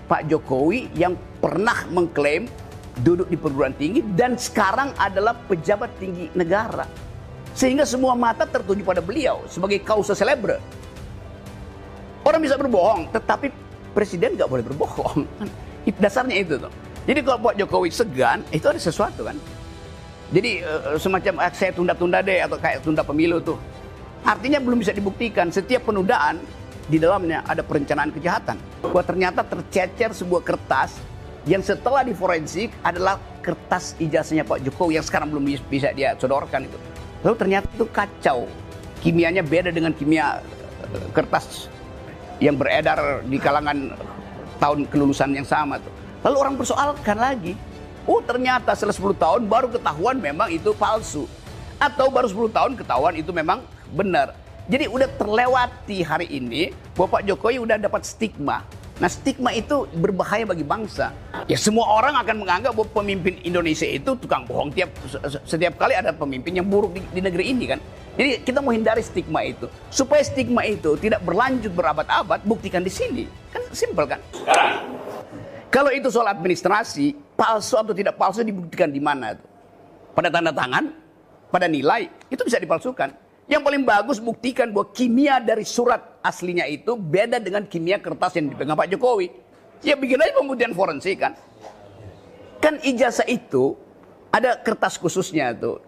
Pak Jokowi yang pernah mengklaim duduk di perguruan tinggi dan sekarang adalah pejabat tinggi negara. Sehingga semua mata tertuju pada beliau sebagai causa celebre. Orang bisa berbohong, tetapi presiden nggak boleh berbohong. Dasarnya itu tuh. Jadi kalau Pak Jokowi segan, itu ada sesuatu kan. Jadi semacam saya tunda-tunda deh atau kayak tunda pemilu tuh. Artinya belum bisa dibuktikan. Setiap penundaan di dalamnya ada perencanaan kejahatan. Bahwa ternyata tercecer sebuah kertas yang setelah diforensik adalah kertas ijazahnya Pak Jokowi yang sekarang belum bisa dia sodorkan itu. Lalu ternyata itu kacau. Kimianya beda dengan kimia kertas yang beredar di kalangan tahun kelulusan yang sama tuh. Lalu orang persoalkan lagi. Oh ternyata setelah 10 tahun baru ketahuan memang itu palsu. Atau baru 10 tahun ketahuan itu memang benar. Jadi udah terlewati hari ini bahwa Pak Jokowi udah dapat stigma. Nah stigma itu berbahaya bagi bangsa. Ya semua orang akan menganggap bahwa pemimpin Indonesia itu tukang bohong. Setiap kali ada pemimpin yang buruk di negeri ini kan. Jadi kita mau hindari stigma itu. Supaya stigma itu tidak berlanjut berabad-abad, buktikan di sini. Kan simpel kan? Kalau itu soal administrasi, palsu atau tidak palsu dibuktikan di mana tuh? Pada tanda tangan, pada nilai, itu bisa dipalsukan. Yang paling bagus buktikan bahwa kimia dari surat aslinya itu beda dengan kimia kertas yang dipegang Pak Jokowi. Ya bikin aja pembuktian forensik kan. Kan ijazah itu ada kertas khususnya tuh.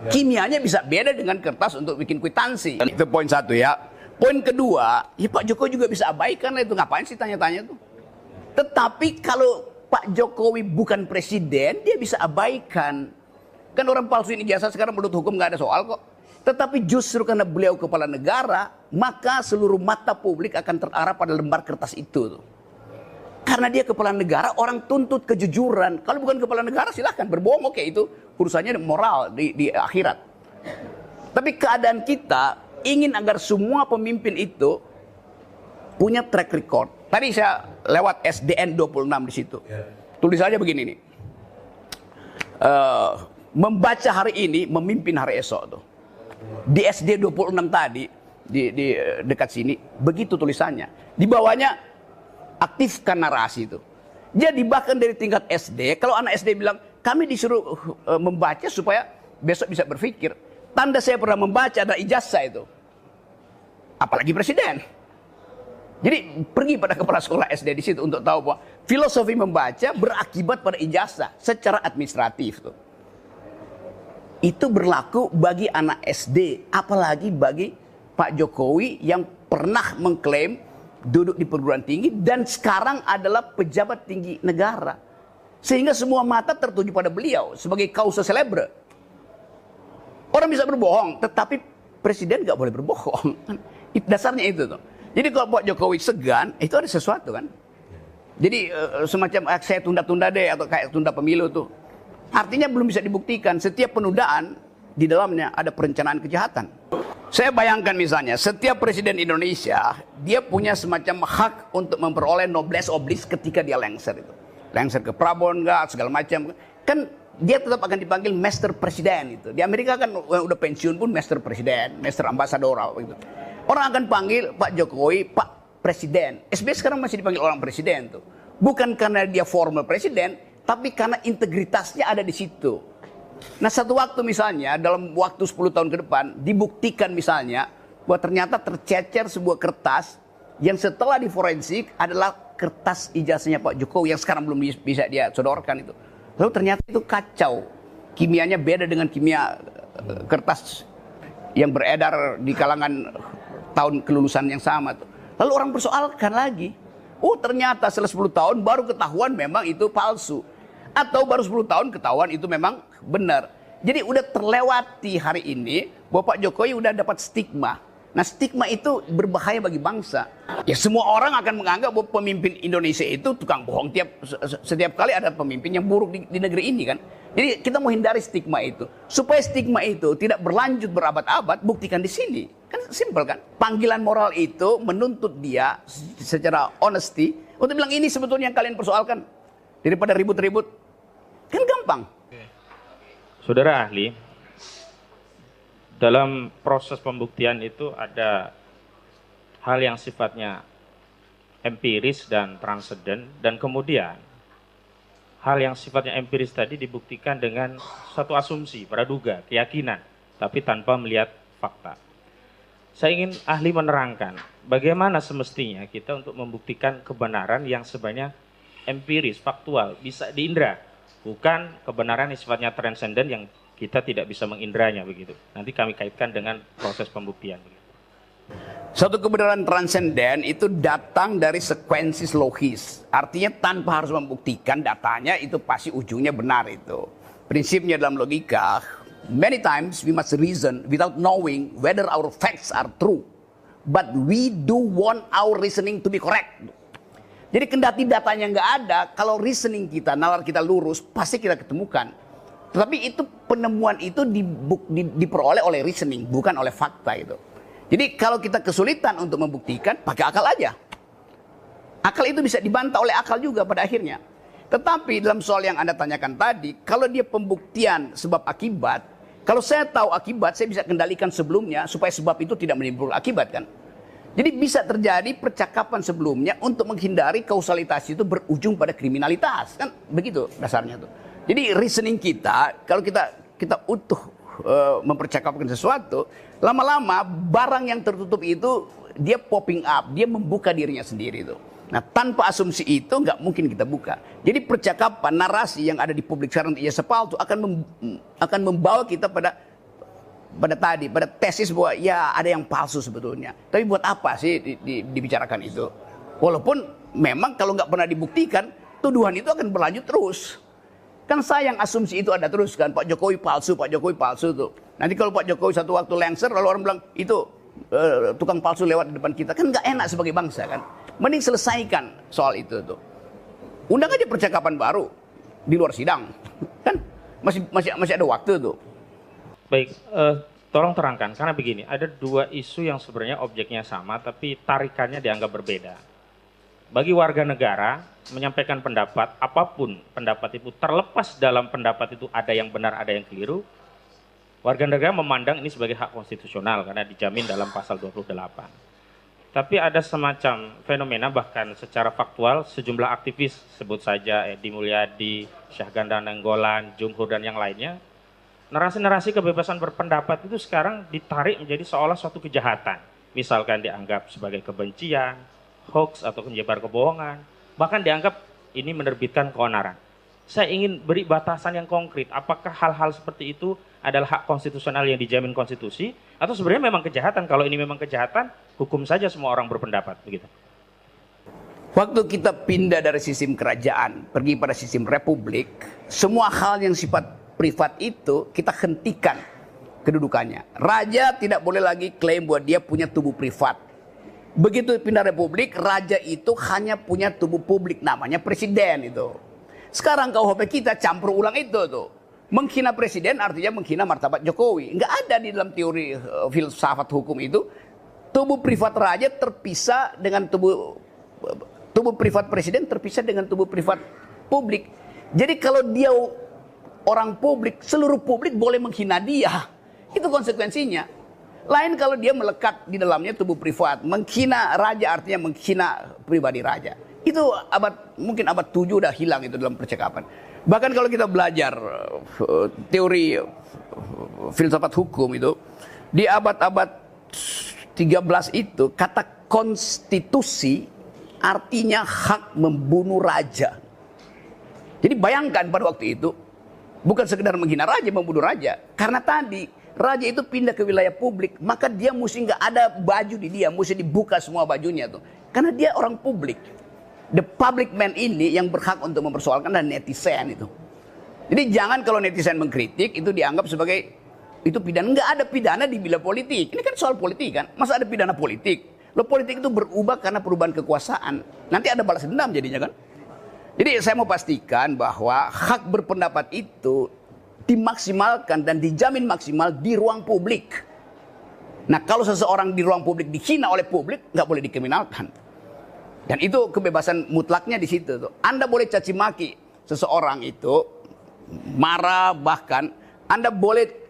Kimianya bisa beda dengan kertas untuk bikin kwitansi. Itu poin satu ya. Poin kedua, ya Pak Jokowi juga bisa abaikan lah itu. Ngapain sih tanya-tanya tuh. Tetapi kalau Pak Jokowi bukan presiden, dia bisa abaikan. Kan orang palsuin ijazah sekarang menurut hukum nggak ada soal kok. Tetapi justru karena beliau kepala negara, maka seluruh mata publik akan terarah pada lembar kertas itu. Karena dia kepala negara, orang tuntut kejujuran. Kalau bukan kepala negara silahkan berbohong, oke itu urusannya moral di akhirat. Tapi keadaan kita ingin agar semua pemimpin itu punya track record. Tadi saya lewat SDN 26 di situ. Tulisannya begini nih. Membaca hari ini, memimpin hari esok tuh. Di SD 26 tadi di dekat sini begitu tulisannya. Di bawahnya aktifkan narasi itu. Jadi bahkan dari tingkat SD, kalau anak SD bilang kami disuruh membaca supaya besok bisa berpikir. Tanda saya pernah membaca ada ijazah itu. Apalagi presiden. Jadi pergi pada kepala sekolah SD di situ untuk tahu bahwa filosofi membaca berakibat pada ijazah secara administratif tuh. Itu berlaku bagi anak SD, apalagi bagi Pak Jokowi yang pernah mengklaim duduk di perguruan tinggi dan sekarang adalah pejabat tinggi negara. Sehingga semua mata tertuju pada beliau sebagai causa celebre. Orang bisa berbohong, tetapi presiden nggak boleh berbohong. Dasarnya itu tuh. Jadi kalau Pak Jokowi segan, itu ada sesuatu kan. Jadi semacam saya tunda-tunda deh atau kayak tunda pemilu tuh. Artinya belum bisa dibuktikan. Setiap penundaan di dalamnya ada perencanaan kejahatan. Saya bayangkan misalnya setiap presiden Indonesia dia punya semacam hak untuk memperoleh noblesse oblige ketika dia lengser itu. Lengser ke Prabowo enggak segala macam. Kan dia tetap akan dipanggil Master Presiden itu. Di Amerika kan udah pensiun pun Master Presiden, Master Ambassador gitu. Orang akan panggil Pak Jokowi Pak Presiden. SBY sekarang masih dipanggil orang presiden tuh. Bukan karena dia formal presiden, tapi karena integritasnya ada di situ. Nah satu waktu misalnya dalam waktu 10 tahun ke depan dibuktikan misalnya bahwa ternyata tercecer sebuah kertas yang setelah diforensik adalah kertas ijazahnya Pak Jokowi yang sekarang belum bisa dia sodorkan itu. Lalu ternyata itu kacau. Kimianya beda dengan kimia kertas yang beredar di kalangan tahun kelulusan yang sama tuh. Lalu orang persoalkan lagi. Oh ternyata setelah 10 tahun baru ketahuan memang itu palsu. Atau baru 10 tahun ketahuan itu memang benar. Jadi udah terlewati hari ini bahwa Pak Jokowi udah dapat stigma. Nah stigma itu berbahaya bagi bangsa. Ya semua orang akan menganggap bahwa pemimpin Indonesia itu tukang bohong. Setiap kali ada pemimpin yang buruk di negeri ini kan. Jadi kita mau hindari stigma itu. Supaya stigma itu tidak berlanjut berabad-abad, buktikan di sini. Kan simpel kan. Panggilan moral itu menuntut dia secara honesty untuk bilang ini sebetulnya yang kalian persoalkan. Daripada ribut-ribut. Kan gampang. Saudara ahli, dalam proses pembuktian itu ada hal yang sifatnya empiris dan transenden, dan kemudian hal yang sifatnya empiris tadi dibuktikan dengan satu asumsi, praduga, keyakinan, tapi tanpa melihat fakta. Saya ingin ahli menerangkan bagaimana semestinya kita untuk membuktikan kebenaran yang sebenarnya empiris, faktual, bisa diindra, bukan kebenaran yang sifatnya transenden yang kita tidak bisa mengindranya begitu. Nanti kami kaitkan dengan proses pembuktian. Satu kebenaran transenden itu datang dari sekuensi logis. Artinya tanpa harus membuktikan datanya itu pasti ujungnya benar itu. Prinsipnya dalam logika, many times we must reason without knowing whether our facts are true. But we do want our reasoning to be correct. Jadi kendati datanya nggak ada, kalau reasoning kita, nalar kita lurus, pasti kita ketemukan. Tetapi itu penemuan itu diperoleh oleh reasoning, bukan oleh fakta itu. Jadi kalau kita kesulitan untuk membuktikan, pakai akal aja. Akal itu bisa dibantah oleh akal juga pada akhirnya. Tetapi dalam soal yang Anda tanyakan tadi, kalau dia pembuktian sebab akibat, kalau saya tahu akibat, saya bisa kendalikan sebelumnya supaya sebab itu tidak menimbulkan akibat kan. Jadi bisa terjadi percakapan sebelumnya untuk menghindari kausalitas itu berujung pada kriminalitas. Kan begitu dasarnya tuh. Jadi reasoning kita, kalau kita utuh mempercakapkan sesuatu, lama-lama barang yang tertutup itu dia popping up, dia membuka dirinya sendiri itu. Nah, tanpa asumsi itu nggak mungkin kita buka. Jadi percakapan, narasi yang ada di publik sekarang di Yesapal itu akan membawa kita pada tesis bahwa ya ada yang palsu sebetulnya. Tapi buat apa sih dibicarakan itu? Walaupun memang kalau nggak pernah dibuktikan, tuduhan itu akan berlanjut terus. Kan sayang asumsi itu ada terus kan, Pak Jokowi palsu tuh. Nanti kalau Pak Jokowi satu waktu lengser, lalu orang bilang itu tukang palsu lewat di depan kita, kan nggak enak sebagai bangsa kan. Mending selesaikan soal itu tuh. Undang aja percakapan baru di luar sidang, kan masih ada waktu tuh. Baik, tolong terangkan, karena begini, ada dua isu yang sebenarnya objeknya sama, tapi tarikannya dianggap berbeda. Bagi warga negara, menyampaikan pendapat, apapun pendapat itu, terlepas dalam pendapat itu ada yang benar, ada yang keliru, warga negara memandang ini sebagai hak konstitusional, karena dijamin dalam pasal 28. Tapi ada semacam fenomena, bahkan secara faktual, sejumlah aktivis, sebut saja Edi Mulyadi, Syahganda Nainggolan, Jumhur, dan yang lainnya, narasi-narasi kebebasan berpendapat itu sekarang ditarik menjadi seolah suatu kejahatan. Misalkan dianggap sebagai kebencian, hoax atau menyebar kebohongan, bahkan dianggap ini menerbitkan keonaran. Saya ingin beri batasan yang konkret, apakah hal-hal seperti itu adalah hak konstitusional yang dijamin konstitusi, atau sebenarnya memang kejahatan? Kalau ini memang kejahatan, hukum saja semua orang berpendapat, begitu. Waktu kita pindah dari sistem kerajaan, pergi pada sistem republik, semua hal yang sifat privat itu kita hentikan kedudukannya. Raja tidak boleh lagi klaim bahwa dia punya tubuh privat. Begitu pindah republik, raja itu hanya punya tubuh publik, namanya presiden itu. Sekarang KUHP kita campur ulang itu tuh. Menghina presiden artinya menghina martabat Jokowi. Nggak ada di dalam teori filsafat hukum itu. Tubuh privat raja terpisah dengan tubuh privat presiden terpisah dengan tubuh privat publik. Jadi kalau dia orang publik, seluruh publik boleh menghina dia. Itu konsekuensinya. Lain kalau dia melekat di dalamnya tubuh privat. Menghina raja artinya menghina pribadi raja. Itu mungkin abad 7 udah hilang itu dalam percakapan. Bahkan kalau kita belajar teori filsafat hukum itu, di abad-abad 13 itu kata konstitusi artinya hak membunuh raja. Jadi bayangkan pada waktu itu, bukan sekedar menghina raja, membunuh raja. Karena tadi raja itu pindah ke wilayah publik, maka dia mesti nggak ada baju di dia, mesti dibuka semua bajunya tuh. Karena dia orang publik. The public man ini yang berhak untuk mempersoalkan dan netizen itu. Jadi jangan kalau netizen mengkritik itu dianggap sebagai itu pidana. Nggak ada pidana di bila politik. Ini kan soal politik kan. Masa ada pidana politik? Lo politik itu berubah karena perubahan kekuasaan. Nanti ada balas dendam jadinya kan. Jadi saya mau pastikan bahwa hak berpendapat itu dimaksimalkan dan dijamin maksimal di ruang publik. Nah kalau seseorang di ruang publik dihina oleh publik, nggak boleh dikriminalkan. Dan itu kebebasan mutlaknya di situ. Anda boleh caci maki seseorang itu, marah bahkan, Anda boleh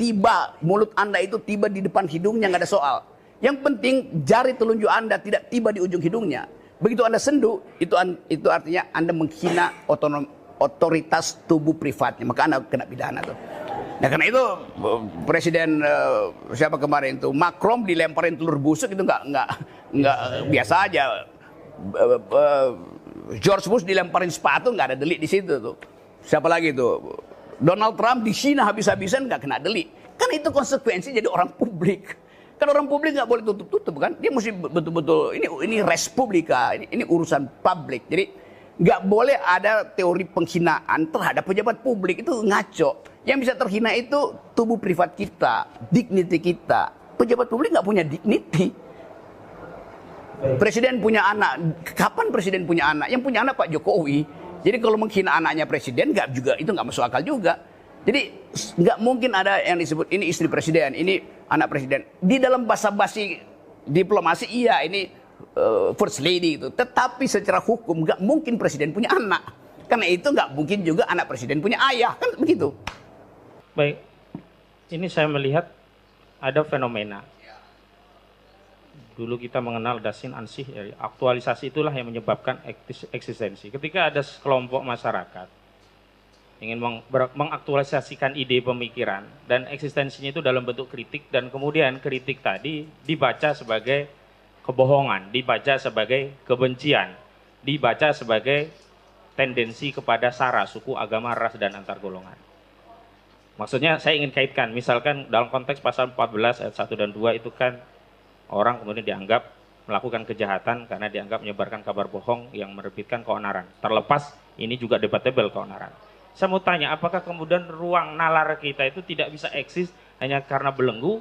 mulut Anda itu tiba di depan hidungnya, nggak ada soal. Yang penting jari telunjuk Anda tidak tiba di ujung hidungnya. Begitu Anda sendu, itu artinya Anda menghina otoritas tubuh privatnya, maka Anda kena pidana tuh. Nah karena itu Presiden siapa kemarin tuh Macron dilemparin telur busuk itu nggak biasa aja. George Bush dilemparin sepatu nggak ada delik di situ tuh. Siapa lagi tuh? Donald Trump dihina habis-habisan nggak kena delik. Kan itu konsekuensi jadi orang publik. Kan orang publik nggak boleh tutup-tutup kan? Dia mesti betul-betul ini res publika, ini urusan publik. Jadi nggak boleh ada teori penghinaan terhadap pejabat publik, itu ngaco. Yang bisa terhina itu tubuh privat kita, dignity kita. Pejabat publik nggak punya dignity. Presiden punya anak. Kapan presiden punya anak? Yang punya anak Pak Jokowi. Jadi kalau menghina anaknya presiden itu nggak masuk akal juga. Jadi nggak mungkin ada yang disebut ini istri presiden, ini anak presiden. Di dalam basa-basi diplomasi iya ini first lady itu. Tetapi secara hukum nggak mungkin presiden punya anak. Karena itu nggak mungkin juga anak presiden punya ayah, kan begitu. Baik, ini saya melihat ada fenomena. Dulu kita mengenal dasin ansih, aktualisasi itulah yang menyebabkan eksistensi. Ketika ada sekelompok masyarakat ingin mengaktualisasikan ide pemikiran dan eksistensinya itu dalam bentuk kritik, dan kemudian kritik tadi dibaca sebagai kebohongan, dibaca sebagai kebencian, dibaca sebagai tendensi kepada sara, suku, agama, ras, dan antar golongan. Maksudnya saya ingin kaitkan, misalkan dalam konteks pasal 14 ayat 1 dan 2 itu kan orang kemudian dianggap melakukan kejahatan karena dianggap menyebarkan kabar bohong yang menerbitkan keonaran. Terlepas ini juga debatable keonaran. Saya mau tanya, apakah kemudian ruang nalar kita itu tidak bisa eksis hanya karena belenggu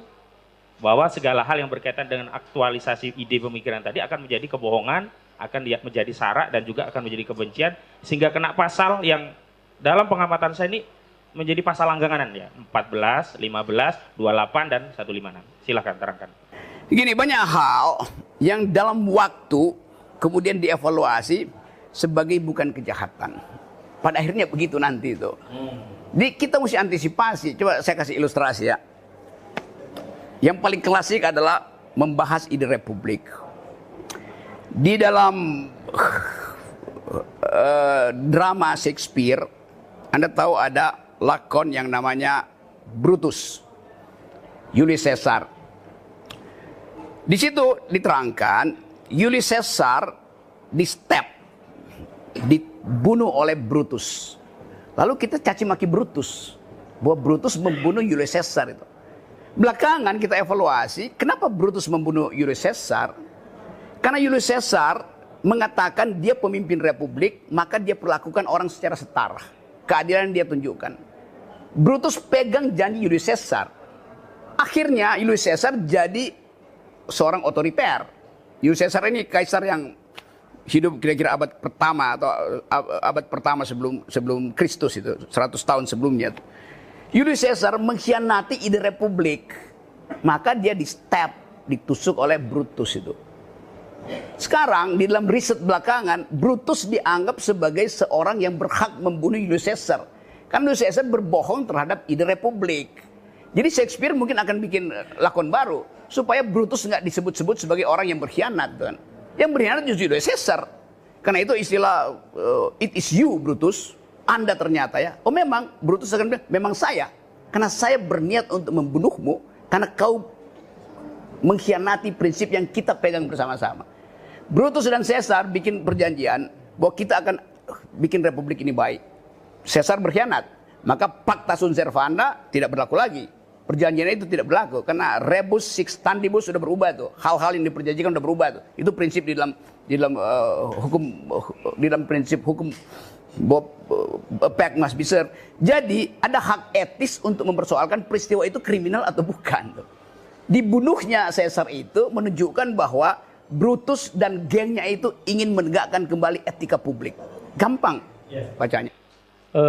bahwa segala hal yang berkaitan dengan aktualisasi ide pemikiran tadi akan menjadi kebohongan, akan menjadi sara, dan juga akan menjadi kebencian, sehingga kena pasal yang dalam pengamatan saya ini menjadi pasal langganan ya, 14, 15, 28, dan 156. Silahkan terangkan. Gini, banyak hal yang dalam waktu kemudian dievaluasi sebagai bukan kejahatan. Pada akhirnya begitu nanti itu. Jadi kita mesti antisipasi. Coba saya kasih ilustrasi ya. Yang paling klasik adalah membahas ide republik. Di dalam drama Shakespeare, Anda tahu ada lakon yang namanya Brutus, Julius Caesar. Di situ diterangkan Julius Caesar dibunuh oleh Brutus. Lalu kita caci maki Brutus bahwa Brutus membunuh Julius Caesar itu. Belakangan kita evaluasi kenapa Brutus membunuh Julius Caesar. Karena Julius Caesar mengatakan dia pemimpin republik, maka dia perlakukan orang secara setara. Keadilan dia tunjukkan. Brutus pegang janji Julius Caesar. Akhirnya Julius Caesar jadi seorang otoriter. Julius Caesar ini kaisar yang hidup kira-kira abad pertama atau abad pertama sebelum Kristus itu, 100 tahun sebelumnya. Julius Caesar mengkhianati ide republik, maka dia ditusuk oleh Brutus itu. Sekarang di dalam riset belakangan, Brutus dianggap sebagai seorang yang berhak membunuh Julius Caesar. Karena Julius Caesar berbohong terhadap ide republik. Jadi Shakespeare mungkin akan bikin lakon baru supaya Brutus nggak disebut-sebut sebagai orang yang berkhianat, kan? Yang berkhianat justru Julius Caesar. Karena itu istilah it is you Brutus, Anda ternyata ya. Oh memang, Brutus akan bilang, memang saya. Karena saya berniat untuk membunuhmu karena kau mengkhianati prinsip yang kita pegang bersama-sama. Brutus dan Caesar bikin perjanjian bahwa kita akan bikin republik ini baik. Caesar berkhianat, maka Pacta Sunt Servanda tidak berlaku lagi. Perjanjian itu tidak berlaku karena rebus sextantibus sudah berubah tuh. Hal-hal yang diperjanjikan sudah berubah tuh. Itu prinsip di dalam hukum, di dalam prinsip hukum pact must be served. Jadi ada hak etis untuk mempersoalkan peristiwa itu kriminal atau bukan tuh. Dibunuhnya Caesar itu menunjukkan bahwa Brutus dan gengnya itu ingin menegakkan kembali etika publik. Gampang bacanya.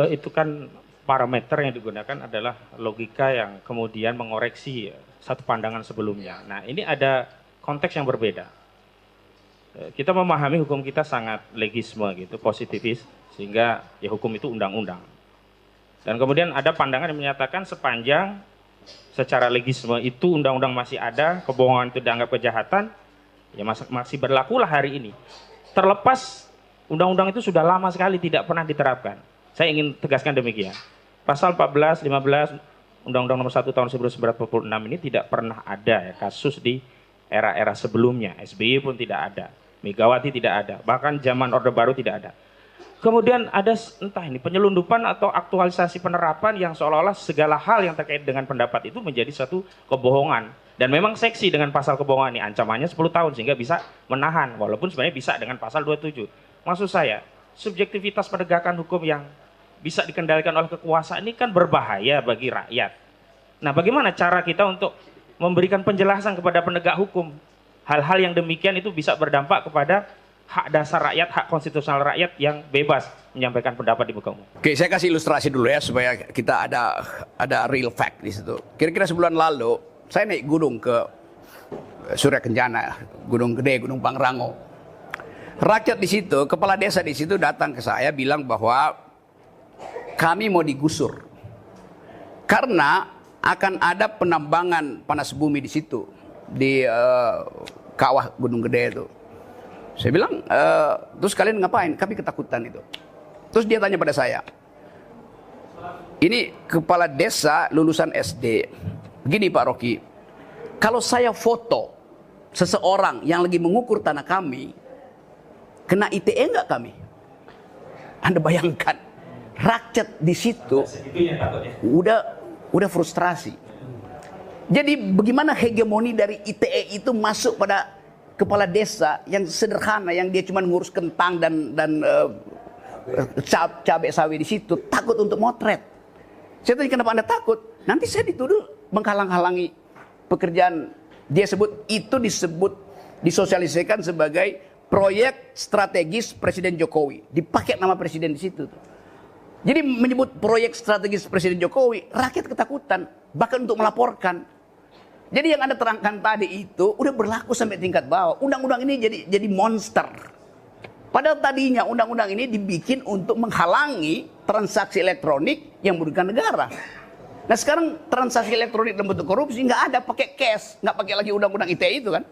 Itu kan parameter yang digunakan adalah logika yang kemudian mengoreksi satu pandangan sebelumnya. Nah, ini ada konteks yang berbeda. Kita memahami hukum kita sangat legisme gitu, positivis, sehingga ya hukum itu undang-undang. Dan kemudian ada pandangan yang menyatakan sepanjang secara legisme itu undang-undang masih ada, kebohongan itu dianggap kejahatan, ya masih berlakulah hari ini. terlepas undang-undang itu sudah lama sekali tidak pernah diterapkan. Saya ingin tegaskan demikian. Pasal 14, 15 Undang-Undang Nomor 1 Tahun 1946 ini tidak pernah ada ya, kasus di era-era sebelumnya. SBY pun tidak ada, Megawati tidak ada, bahkan zaman Orde Baru tidak ada. Kemudian ada entah ini penyelundupan atau aktualisasi penerapan yang seolah-olah segala hal yang terkait dengan pendapat itu menjadi satu kebohongan. Dan memang seksi dengan pasal kebohongan ini, ancamannya 10 tahun sehingga bisa menahan, walaupun sebenarnya bisa dengan pasal 27. Maksud saya, subjektivitas penegakan hukum yang bisa dikendalikan oleh kekuasaan ini kan berbahaya bagi rakyat. Nah, bagaimana cara kita untuk memberikan penjelasan kepada penegak hukum? Hal-hal yang demikian itu bisa berdampak kepada hak dasar rakyat, hak konstitusional rakyat yang bebas menyampaikan pendapat di muka umum. Oke, saya kasih ilustrasi dulu ya supaya kita ada real fact di situ. Kira-kira sebulan lalu saya naik gunung ke Surya Kencana, Gunung Gede, Gunung Pangrango. Rakyat di situ, kepala desa di situ datang ke saya bilang bahwa kami mau digusur karena akan ada penambangan panas bumi di situ di kawah Gunung Gede itu. Saya bilang, terus kalian ngapain? Kami ketakutan itu. Terus dia tanya pada saya, ini kepala desa lulusan SD. Begini Pak Rocky, kalau saya foto seseorang yang lagi mengukur tanah kami, kena ITE enggak kami? Anda bayangkan, rakyat di situ udah frustrasi. Jadi bagaimana hegemoni dari ITE itu masuk pada kepala desa yang sederhana, yang dia cuma ngurus kentang dan cabai sawit di situ, takut untuk motret. Saya tanya, kenapa Anda takut? Nanti saya dituduh menghalang-halangi pekerjaan. Dia sebut itu disosialisasikan sebagai proyek strategis Presiden Jokowi. Dipakai nama presiden di situ. Jadi menyebut proyek strategis Presiden Jokowi, rakyat ketakutan, bahkan untuk melaporkan. Jadi yang Anda terangkan tadi itu udah berlaku sampai tingkat bawah. Undang-undang ini jadi monster. Padahal tadinya undang-undang ini dibikin untuk menghalangi transaksi elektronik yang merugikan negara. Nah sekarang transaksi elektronik dalam bentuk korupsi nggak ada, pakai cash, nggak pakai lagi undang-undang ITE itu kan.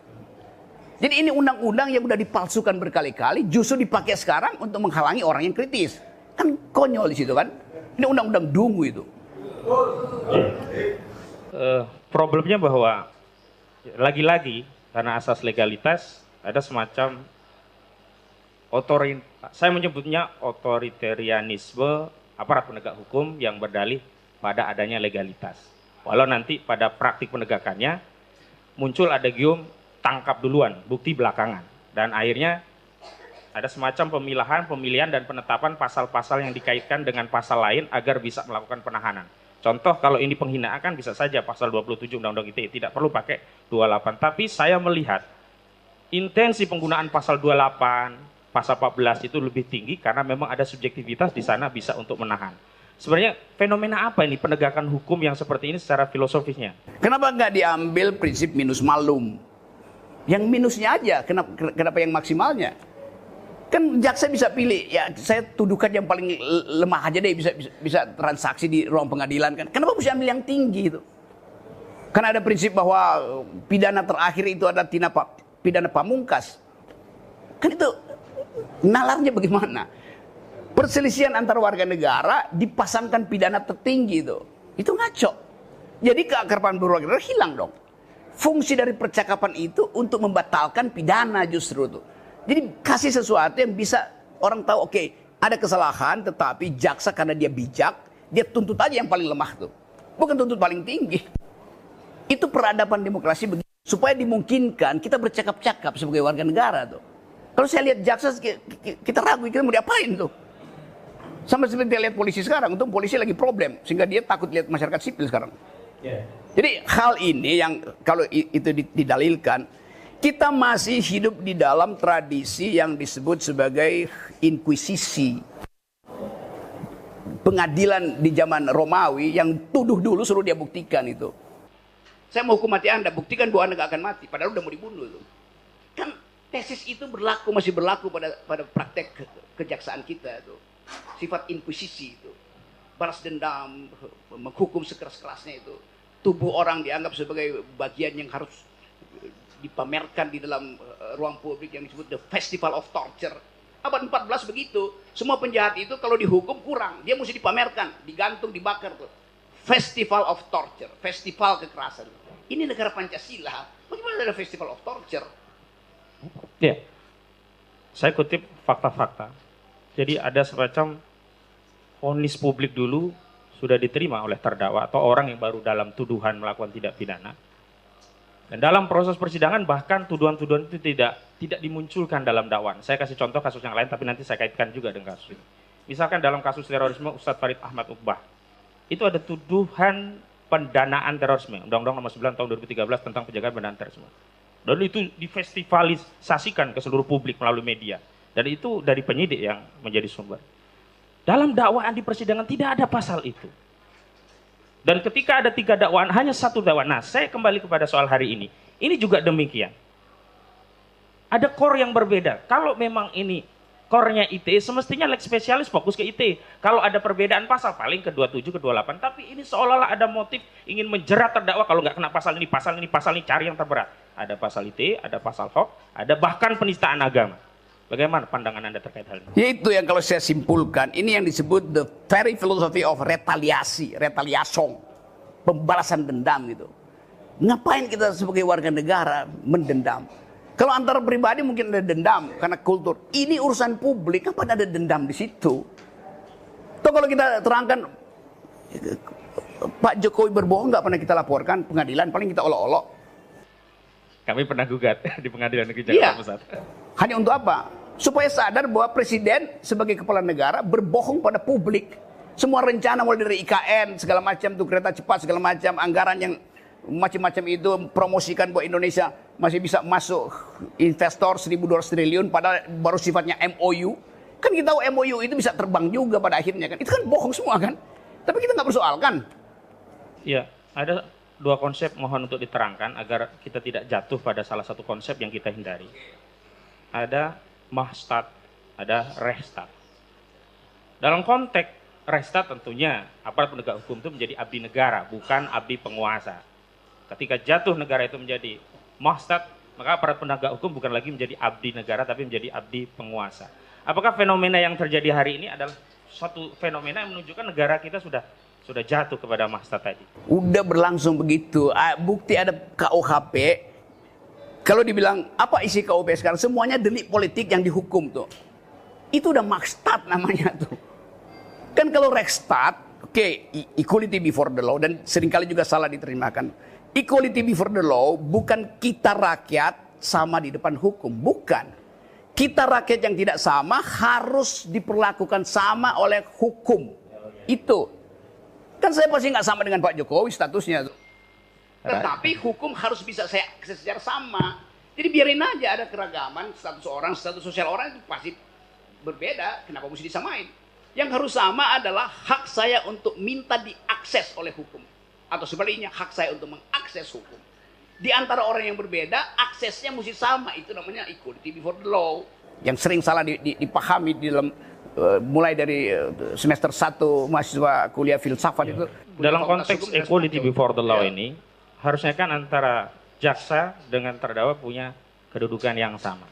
Jadi ini undang-undang yang udah dipalsukan berkali-kali, justru dipakai sekarang untuk menghalangi orang yang kritis. Kan konyol di situ kan. Ini undang-undang dungu itu. Problemnya bahwa lagi-lagi karena asas legalitas ada semacam saya menyebutnya otoritarianisme aparat penegak hukum yang berdalih pada adanya legalitas. Walau nanti pada praktik penegakannya muncul ada gium tangkap duluan, bukti belakangan, dan akhirnya ada semacam pemilihan dan penetapan pasal-pasal yang dikaitkan dengan pasal lain agar bisa melakukan penahanan. Contoh kalau ini penghinaan kan bisa saja pasal 27 Undang-Undang ITE, tidak perlu pakai 28. Tapi saya melihat intensi penggunaan pasal 28, pasal 14 itu lebih tinggi karena memang ada subjektivitas di sana bisa untuk menahan. Sebenarnya fenomena apa ini penegakan hukum yang seperti ini secara filosofisnya? Kenapa nggak diambil prinsip minus malum? Yang minusnya aja, kenapa yang maksimalnya? Kan jaksa bisa pilih, ya saya tuduhkan yang paling lemah aja deh, bisa transaksi di ruang pengadilan kan. Kenapa mesti ambil yang tinggi itu? Karena ada prinsip bahwa pidana terakhir itu adalah pidana pamungkas. Kan itu nalarnya bagaimana? Perselisihan antar warga negara dipasangkan pidana tertinggi itu. Itu ngaco. Jadi keakraban berwarga negara hilang dong. Fungsi dari percakapan itu untuk membatalkan pidana justru itu. Jadi kasih sesuatu yang bisa orang tahu, oke, ada kesalahan, tetapi jaksa karena dia bijak, dia tuntut aja yang paling lemah tuh. Bukan tuntut paling tinggi. Itu peradaban demokrasi begitu. Supaya dimungkinkan kita bercakap-cakap sebagai warga negara tuh. Kalau saya lihat jaksa, kita ragu, kita mau diapain tuh. Sama seperti lihat polisi sekarang, untung polisi lagi problem. Sehingga dia takut lihat masyarakat sipil sekarang. Jadi hal ini yang kalau itu didalilkan, kita masih hidup di dalam tradisi yang disebut sebagai inkuisisi. Pengadilan di zaman Romawi yang tuduh dulu suruh dia buktikan itu. Saya mau hukum mati Anda, buktikan bahwa Anda gak akan mati. Padahal udah mau dibunuh itu. Kan tesis itu masih berlaku pada praktek kejaksaan kita itu. Sifat inkuisisi itu. Balas dendam, menghukum sekeras-kerasnya itu. Tubuh orang dianggap sebagai bagian yang harus dipamerkan di dalam ruang publik yang disebut the Festival of Torture. Abad 14 begitu. Semua penjahat itu kalau dihukum kurang, dia mesti dipamerkan, digantung, dibakar tuh. Festival of Torture, festival kekerasan. Ini negara Pancasila, bagaimana ada Festival of Torture? Ya, saya kutip fakta-fakta. Jadi ada semacam vonis publik dulu sudah diterima oleh terdakwa atau orang yang baru dalam tuduhan melakukan tindak pidana. Dan dalam proses persidangan bahkan tuduhan-tuduhan itu tidak dimunculkan dalam dakwaan. Saya kasih contoh kasus yang lain, tapi nanti saya kaitkan juga dengan kasus ini. Misalkan dalam kasus terorisme Ustadz Farid Ahmad Uqbah, itu ada tuduhan pendanaan terorisme, Undang-Undang Nomor 9 Tahun 2013 tentang penjagaan pendanaan terorisme. Dan itu difestivalisasikan ke seluruh publik melalui media. Dan itu dari penyidik yang menjadi sumber. Dalam dakwaan di persidangan tidak ada pasal itu. Dan ketika ada 3 dakwaan, hanya 1 dakwaan. Nah, saya kembali kepada soal hari ini. Ini juga demikian. Ada core yang berbeda. Kalau memang ini core-nya ITE, semestinya lex spesialis fokus ke ITE. Kalau ada perbedaan pasal, paling ke 27, ke 28. Tapi ini seolah-olah ada motif ingin menjerat terdakwa. Kalau nggak kena pasal ini, cari yang terberat. Ada pasal ITE, ada pasal HOK, ada bahkan penistaan agama. Bagaimana pandangan Anda terkait hal ini? Yaitu yang kalau saya simpulkan, ini yang disebut the very philosophy of retaliation, pembalasan dendam gitu. Ngapain kita sebagai warga negara mendendam? Kalau antara pribadi mungkin ada dendam karena kultur. Ini urusan publik, kapan ada dendam di situ? Atau kalau kita terangkan Pak Jokowi berbohong nggak pernah kita laporkan pengadilan, paling kita olok-olok. Kami pernah gugat di Pengadilan Negeri Jakarta Pusat. Hanya untuk apa? Supaya sadar bahwa presiden sebagai kepala negara berbohong pada publik. Semua rencana mulai dari IKN, segala macam tuh kereta cepat, segala macam anggaran yang macam-macam itu promosikan bahwa Indonesia masih bisa masuk investor 1.200 triliun padahal baru sifatnya MOU. Kan kita tahu MOU itu bisa terbang juga pada akhirnya kan. Itu kan bohong semua kan. Tapi kita nggak persoalkan. Iya, ada 2 konsep mohon untuk diterangkan agar kita tidak jatuh pada salah satu konsep yang kita hindari. Ada mahstat, ada rehstat. Dalam konteks rehstat tentunya aparat penegak hukum itu menjadi abdi negara, bukan abdi penguasa. Ketika jatuh negara itu menjadi mahstat, maka aparat penegak hukum bukan lagi menjadi abdi negara, tapi menjadi abdi penguasa. Apakah fenomena yang terjadi hari ini adalah suatu fenomena yang menunjukkan negara kita sudah jatuh kepada mahstat tadi? Udah berlangsung begitu. Bukti ada KUHP. Kalau dibilang apa isi KUHP sekarang, semuanya delik politik yang dihukum tuh. Itu udah mahstat namanya tuh. Kan kalau Reichstag, oke, equality before the law, dan seringkali juga salah diterimakan. Equality before the law bukan kita rakyat sama di depan hukum, bukan. Kita rakyat yang tidak sama harus diperlakukan sama oleh hukum. Itu. Kan saya pasti nggak sama dengan Pak Jokowi statusnya. Tetapi hukum harus bisa saya akses secara sama. Jadi biarin aja ada keragaman status sosial orang itu pasti berbeda. Kenapa mesti disamain? Yang harus sama adalah hak saya untuk minta diakses oleh hukum. Atau sebaliknya hak saya untuk mengakses hukum. Di antara orang yang berbeda, aksesnya mesti sama. Itu namanya equality before the law. Yang sering salah dipahami di dalam mulai dari semester 1 mahasiswa kuliah filsafat itu. Dalam konteks equality before the law ini, harusnya kan antara jaksa dengan terdakwa punya kedudukan yang sama.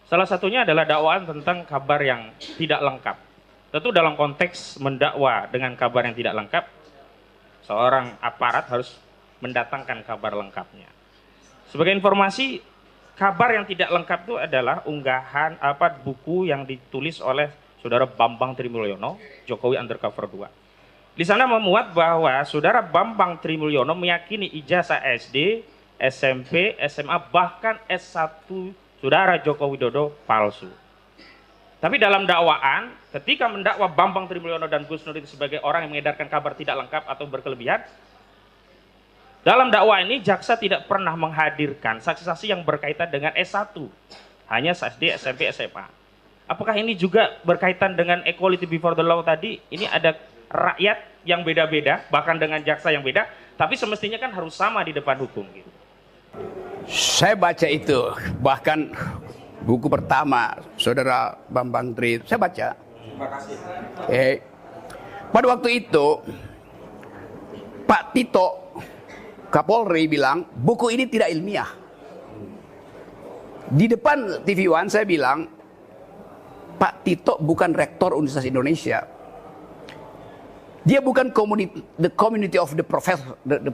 Salah satunya adalah dakwaan tentang kabar yang tidak lengkap. Tentu dalam konteks mendakwa dengan kabar yang tidak lengkap, seorang aparat harus mendatangkan kabar lengkapnya. Sebagai informasi, kabar yang tidak lengkap itu adalah unggahan buku yang ditulis oleh Saudara Bambang Trimulyono, Jokowi Undercover 2. Di sana memuat bahwa Saudara Bambang Trimulyono meyakini ijazah SD, SMP, SMA, bahkan S1 Saudara Joko Widodo palsu. Tapi dalam dakwaan, ketika mendakwa Bambang Trimulyono dan Gus Nur itu sebagai orang yang mengedarkan kabar tidak lengkap atau berkelebihan, dalam dakwaan ini jaksa tidak pernah menghadirkan saksi-saksi yang berkaitan dengan S1, hanya SD, SMP, SMA. Apakah ini juga berkaitan dengan equality before the law tadi? Ini ada rakyat yang beda-beda, bahkan dengan jaksa yang beda, tapi semestinya kan harus sama di depan hukum. Gitu. Saya baca itu, bahkan buku pertama Saudara Bambang Tri, saya baca. Terima kasih. Pada waktu itu Pak Tito Kapolri bilang buku ini tidak ilmiah. Di depan TV One saya bilang, Pak Tito bukan rektor Universitas Indonesia. Dia bukan the community of the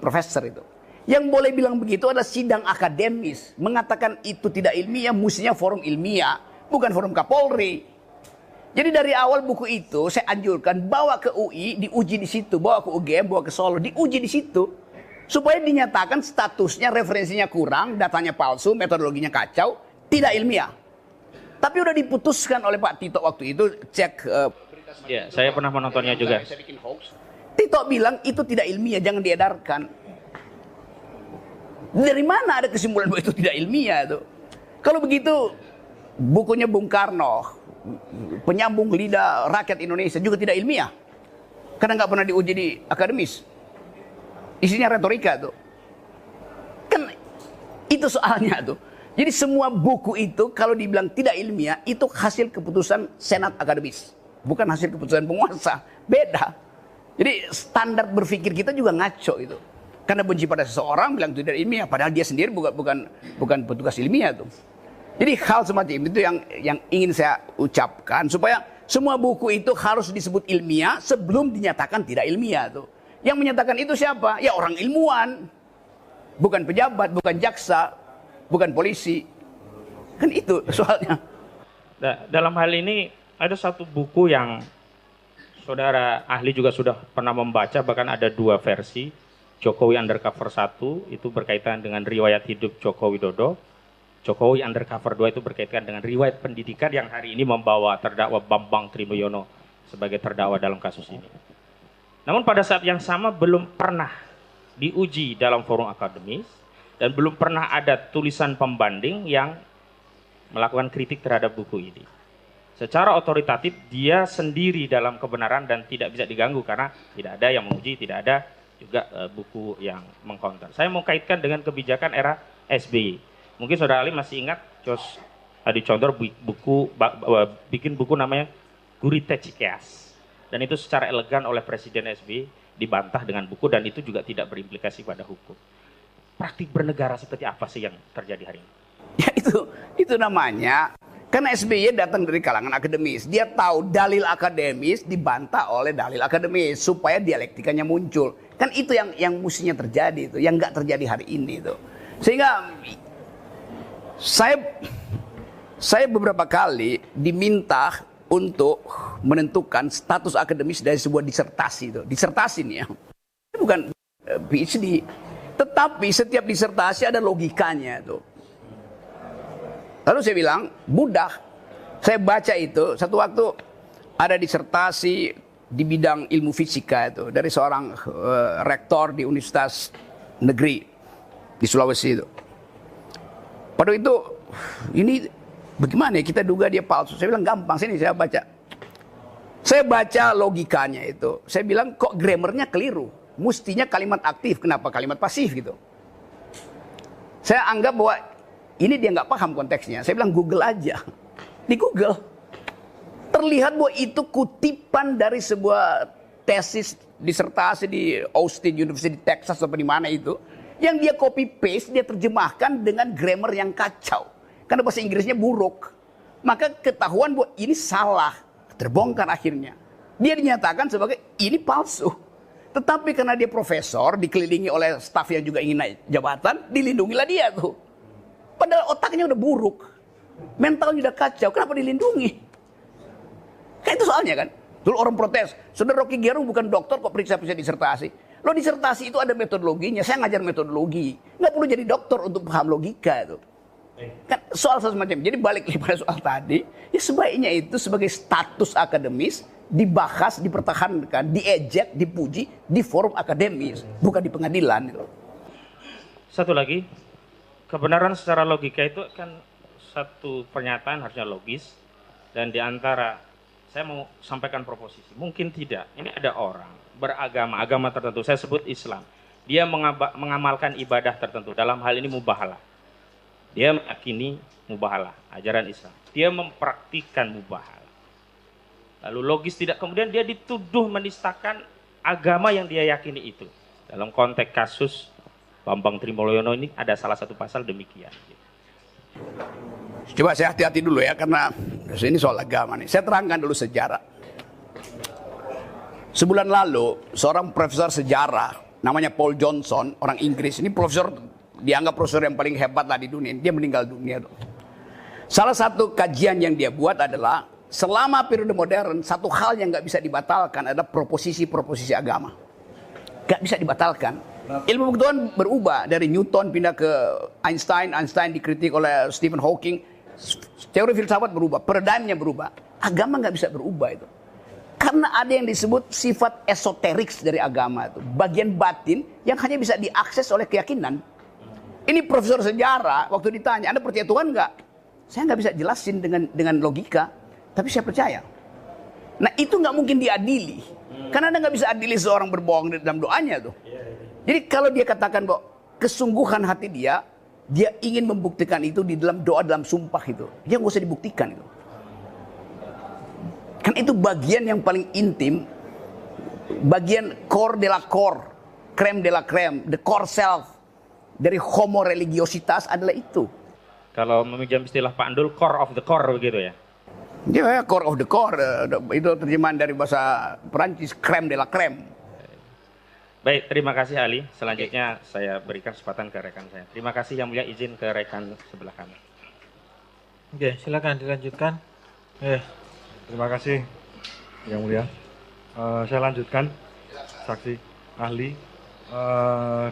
professor itu. Yang boleh bilang begitu adalah sidang akademis. Mengatakan itu tidak ilmiah, mestinya forum ilmiah, bukan forum Kapolri. Jadi dari awal buku itu saya anjurkan bawa ke UI, diuji di situ, bawa ke UGM, bawa ke Solo, diuji di situ. Supaya dinyatakan statusnya, referensinya kurang, datanya palsu, metodologinya kacau, tidak ilmiah. Tapi udah diputuskan oleh Pak Tito waktu itu, cek. Ya, saya pernah menontonnya juga. Tito bilang itu tidak ilmiah, jangan diedarkan. Dari mana ada kesimpulan bahwa itu tidak ilmiah tuh? Kalau begitu, bukunya Bung Karno, Penyambung Lidah Rakyat Indonesia juga tidak ilmiah. Karena nggak pernah diuji di akademis. Isinya retorika tuh. Kan itu soalnya tuh. Jadi semua buku itu kalau dibilang tidak ilmiah, itu hasil keputusan Senat Akademis. Bukan hasil keputusan penguasa. Beda. Jadi standar berpikir kita juga ngaco itu. Karena benci pada seseorang bilang itu tidak ilmiah. Padahal dia sendiri bukan petugas ilmiah tuh. Jadi hal semacam itu yang ingin saya ucapkan. Supaya semua buku itu harus disebut ilmiah sebelum dinyatakan tidak ilmiah tuh. Yang menyatakan itu siapa? Ya orang ilmuwan. Bukan pejabat, bukan jaksa, bukan polisi. Kan itu soalnya. Dalam hal ini ada satu buku yang saudara ahli juga sudah pernah membaca, bahkan ada 2 versi. Jokowi Undercover 1 itu berkaitan dengan riwayat hidup Joko Widodo. Jokowi Undercover 2 itu berkaitan dengan riwayat pendidikan yang hari ini membawa terdakwa Bambang Trimulyono sebagai terdakwa dalam kasus ini. Namun pada saat yang sama belum pernah diuji dalam forum akademis dan belum pernah ada tulisan pembanding yang melakukan kritik terhadap buku ini. Secara otoritatif dia sendiri dalam kebenaran dan tidak bisa diganggu karena tidak ada yang menguji, tidak ada juga buku yang mengkonter. Saya mau kaitkan dengan kebijakan era SBY. Mungkin saudara Ali masih ingat Jos Hadi Condor bikin buku namanya Gurita Cikeas. Dan itu secara elegan oleh Presiden SBY dibantah dengan buku dan itu juga tidak berimplikasi pada hukum. Praktik bernegara seperti apa sih yang terjadi hari ini? Ya itu namanya. Karena SBY datang dari kalangan akademis. Dia tahu dalil akademis dibantah oleh dalil akademis supaya dialektikanya muncul. Kan itu yang mestinya terjadi itu, yang nggak terjadi hari ini itu. Sehingga saya beberapa kali diminta untuk menentukan status akademis dari sebuah disertasi itu. Disertasi nih ya. Ini bukan PhD. Tetapi setiap disertasi ada logikanya itu. Lalu saya bilang, mudah. Saya baca itu, satu waktu ada disertasi di bidang ilmu fisika itu. Dari seorang rektor di Universitas Negeri di Sulawesi itu. Pada itu, ini bagaimana ya, kita duga dia palsu. Saya bilang, gampang, sini saya baca. Saya baca logikanya itu. Saya bilang, kok grammarnya keliru. Mestinya kalimat aktif, kenapa kalimat pasif gitu. Saya anggap bahwa ini dia nggak paham konteksnya. Saya bilang Google aja. Di Google terlihat bahwa itu kutipan dari sebuah tesis disertasi di Austin University Texas atau di mana itu, yang dia copy paste, dia terjemahkan dengan grammar yang kacau. Karena bahasa Inggrisnya buruk. Maka ketahuan bahwa ini salah, terbongkar akhirnya. Dia dinyatakan sebagai ini palsu. Tetapi karena dia profesor, dikelilingi oleh staf yang juga ingin naik jabatan, dilindungilah dia tuh. Padahal otaknya udah buruk. Mentalnya udah kacau. Kenapa dilindungi? Kayak itu soalnya kan. Dulu orang protes. Saudara Rocky Gerung bukan dokter kok periksa-periksa disertasi. Lo disertasi itu ada metodologinya. Saya ngajar metodologi. Nggak perlu jadi dokter untuk paham logika itu. Kan soal semacam. Jadi balik lagi pada soal tadi. Ya sebaiknya itu sebagai status akademis. Dibahas, dipertahankan, diejek, dipuji. Di forum akademis. Bukan di pengadilan itu. Satu lagi. Kebenaran secara logika itu kan satu pernyataan harusnya logis dan diantara saya mau sampaikan proposisi mungkin tidak ini ada orang agama tertentu saya sebut Islam dia mengamalkan ibadah tertentu dalam hal ini mubahalah dia meyakini mubahalah ajaran Islam dia mempraktikkan mubahalah lalu logis tidak kemudian dia dituduh menistakan agama yang dia yakini itu dalam konteks kasus Bambang Trimulyono ini ada salah satu pasal demikian. Coba saya hati-hati dulu ya, karena ini soal agama nih. Saya terangkan dulu sejarah. Sebulan lalu, seorang profesor sejarah, namanya Paul Johnson, orang Inggris. Ini profesor, dianggap profesor yang paling hebat lah di dunia. Dia meninggal dunia tuh. Salah satu kajian yang dia buat adalah, selama periode modern, satu hal yang nggak bisa dibatalkan adalah proposisi-proposisi agama. Nggak bisa dibatalkan. Ilmu pengetahuan berubah, dari Newton pindah ke Einstein, Einstein dikritik oleh Stephen Hawking. Teori filsafat berubah, paradigmnya berubah. Agama nggak bisa berubah itu. Karena ada yang disebut sifat esoterik dari agama itu. Bagian batin yang hanya bisa diakses oleh keyakinan. Ini profesor sejarah, waktu ditanya, Anda percaya Tuhan nggak? Saya nggak bisa jelasin dengan logika, tapi saya percaya. Nah itu nggak mungkin diadili. Karena Anda nggak bisa adili seorang berbohong dalam doanya tuh. Jadi kalau dia katakan bahwa kesungguhan hati dia ingin membuktikan itu di dalam doa, dalam sumpah itu. Dia nggak usah dibuktikan itu. Kan itu bagian yang paling intim, bagian core de la core, creme de la creme, the core self dari homo religiositas adalah itu. Kalau meminjam istilah Pak Andul, core of the core begitu ya? Ya, core of the core, itu terjemahan dari bahasa Perancis, creme de la creme. Baik, terima kasih Ali. Selanjutnya saya berikan kesempatan ke rekan saya. Terima kasih, Yang Mulia, izin ke rekan sebelah kanan. Oke, silakan dilanjutkan. Terima kasih Yang Mulia. Saya lanjutkan, saksi ahli.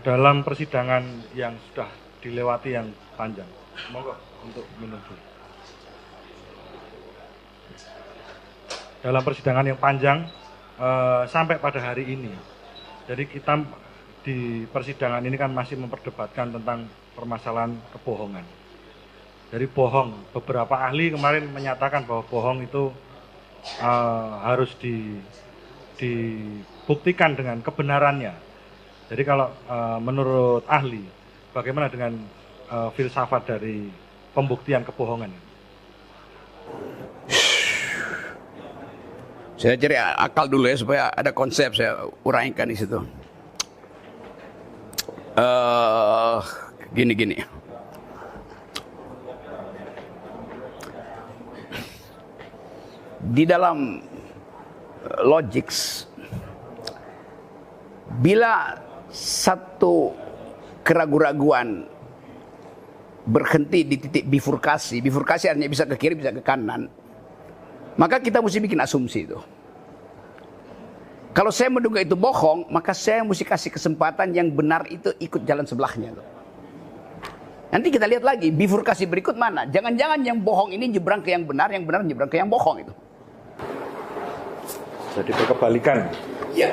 Dalam persidangan yang sudah dilewati yang panjang, monggo untuk minum dulu. Dalam persidangan yang panjang sampai pada hari ini, jadi kita di persidangan ini kan masih memperdebatkan tentang permasalahan kebohongan. Dari bohong, beberapa ahli kemarin menyatakan bahwa bohong itu harus dibuktikan dengan kebenarannya. Jadi kalau menurut ahli, bagaimana dengan filsafat dari pembuktian kebohongan? Saya cari akal dulu ya supaya ada konsep saya uraikan di situ. Gini. Di dalam logics, bila satu keraguan-raguan berhenti di titik bifurkasi artinya bisa ke kiri bisa ke kanan, maka kita mesti bikin asumsi itu. Kalau saya menduga itu bohong, maka saya mesti kasih kesempatan yang benar itu ikut jalan sebelahnya tuh. Nanti kita lihat lagi bifurkasi berikut mana. Jangan-jangan yang bohong ini nyebrang ke yang benar nyebrang ke yang bohong itu. Jadi berkebalikan. Ya.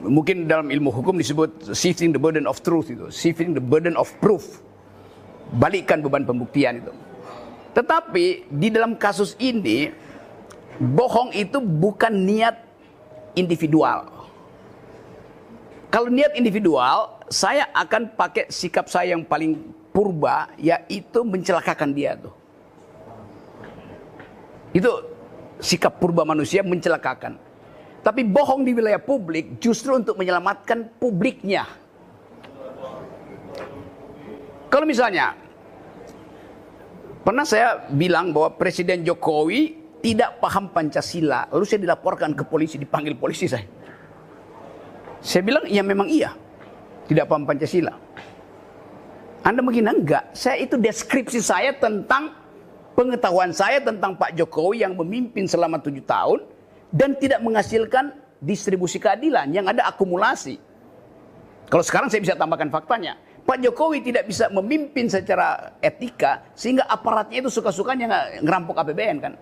Mungkin dalam ilmu hukum disebut shifting the burden of truth itu, shifting the burden of proof. Balikkan beban pembuktian itu. Tetapi di dalam kasus ini bohong itu bukan niat individual. Kalau niat individual, saya akan pakai sikap saya yang paling purba, yaitu mencelakakan dia tuh. Itu sikap purba manusia, mencelakakan. Tapi bohong di wilayah publik justru untuk menyelamatkan publiknya. Kalau misalnya, pernah saya bilang bahwa Presiden Jokowi tidak paham Pancasila, lalu saya dilaporkan ke polisi, dipanggil polisi saya. Saya bilang, ya memang iya, tidak paham Pancasila. Anda menghina? Enggak. Saya itu deskripsi saya tentang pengetahuan saya tentang Pak Jokowi yang memimpin selama 7 tahun dan tidak menghasilkan distribusi keadilan, yang ada akumulasi. Kalau sekarang saya bisa tambahkan faktanya. Pak Jokowi tidak bisa memimpin secara etika sehingga aparatnya itu suka-sukanya ngerampok APBN kan.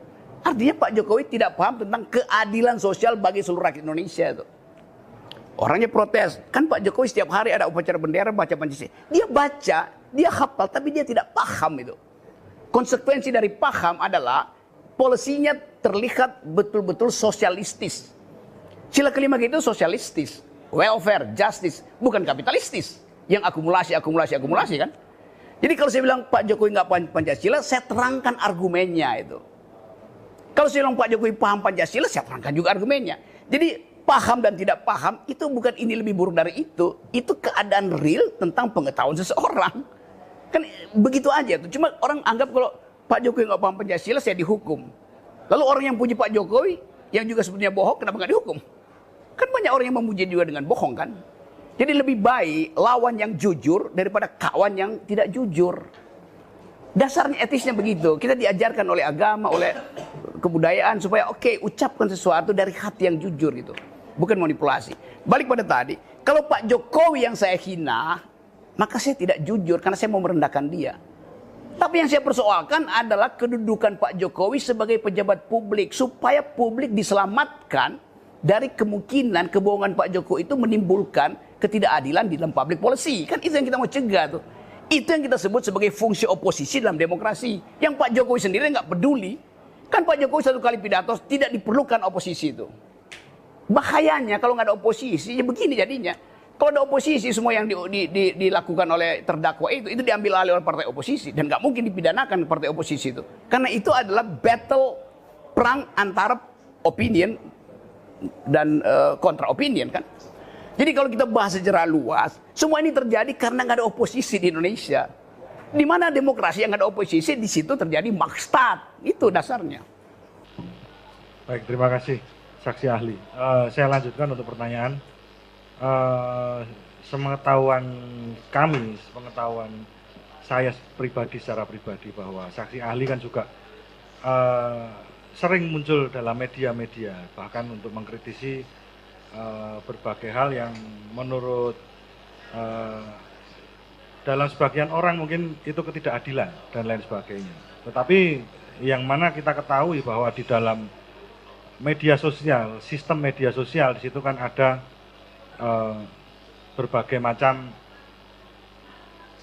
Artinya Pak Jokowi tidak paham tentang keadilan sosial bagi seluruh rakyat Indonesia itu. Orangnya protes. Kan Pak Jokowi setiap hari ada upacara bendera baca Pancasila. Dia baca, dia hafal, tapi dia tidak paham itu. Konsekuensi dari paham adalah polisinya terlihat betul-betul sosialistis. Sila kelima itu sosialistis. Welfare, justice, bukan kapitalistis. Yang akumulasi kan. Jadi kalau saya bilang Pak Jokowi nggak paham Pancasila, saya terangkan argumennya itu. Kalau saya bilang Pak Jokowi paham Pancasila, saya terangkan juga argumennya. Jadi paham dan tidak paham itu bukan ini lebih buruk dari itu. Itu keadaan real tentang pengetahuan seseorang. Kan begitu aja tuh. Cuma orang anggap kalau Pak Jokowi nggak paham Pancasila, saya dihukum. Lalu orang yang puji Pak Jokowi, yang juga sebetulnya bohong, kenapa nggak dihukum? Kan banyak orang yang memuji juga dengan bohong kan. Jadi lebih baik lawan yang jujur daripada kawan yang tidak jujur. Dasarnya etisnya begitu. Kita diajarkan oleh agama, oleh kebudayaan supaya ucapkan sesuatu dari hati yang jujur gitu. Bukan manipulasi. Balik pada tadi, kalau Pak Jokowi yang saya hina, maka saya tidak jujur karena saya mau merendahkan dia. Tapi yang saya persoalkan adalah kedudukan Pak Jokowi sebagai pejabat publik supaya publik diselamatkan dari kemungkinan kebohongan Pak Jokowi itu menimbulkan ketidakadilan di dalam public policy. Kan itu yang kita mau cegah tuh. Itu yang kita sebut sebagai fungsi oposisi dalam demokrasi. Yang Pak Jokowi sendiri nggak peduli. Kan Pak Jokowi satu kali pidato tidak diperlukan oposisi itu. Bahayanya kalau nggak ada oposisi, ya begini jadinya. Kalau ada oposisi, semua yang dilakukan oleh terdakwa itu diambil alih oleh partai oposisi. Dan nggak mungkin dipidanakan partai oposisi itu. Karena itu adalah battle, perang antara opinion dan kontra opinion kan. Jadi kalau kita bahas secara luas, semua ini terjadi karena nggak ada oposisi di Indonesia. Di mana demokrasi yang nggak ada oposisi, di situ terjadi makstat. Itu dasarnya. Baik, terima kasih saksi ahli. Saya lanjutkan untuk pertanyaan. Sepengetahuan kami, sepengetahuan saya pribadi secara pribadi bahwa saksi ahli kan juga sering muncul dalam media-media, bahkan untuk mengkritisi berbagai hal yang menurut dalam sebagian orang mungkin itu ketidakadilan dan lain sebagainya. Tetapi yang mana kita ketahui bahwa di dalam media sosial, sistem media sosial di situ kan ada berbagai macam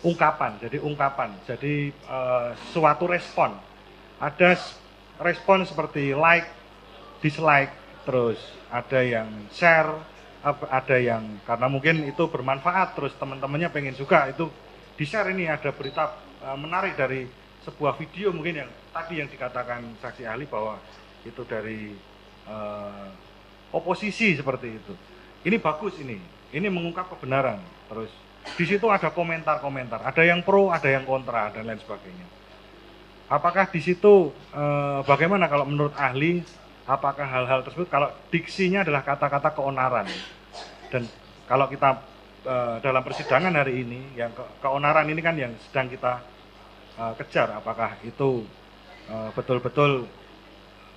ungkapan. Jadi suatu respon. Ada respon seperti like, dislike, terus ada yang share, ada yang karena mungkin itu bermanfaat, terus teman-temannya pengen juga itu di-share. Ini ada berita menarik dari sebuah video mungkin yang tadi yang dikatakan saksi ahli bahwa itu dari oposisi seperti itu. Ini bagus ini mengungkap kebenaran. Terus di situ ada komentar-komentar, ada yang pro, ada yang kontra dan lain sebagainya. Apakah di situ bagaimana kalau menurut ahli? Apakah hal-hal tersebut kalau diksinya adalah kata-kata keonaran, dan kalau kita dalam persidangan hari ini yang keonaran ini kan yang sedang kita kejar, apakah itu betul-betul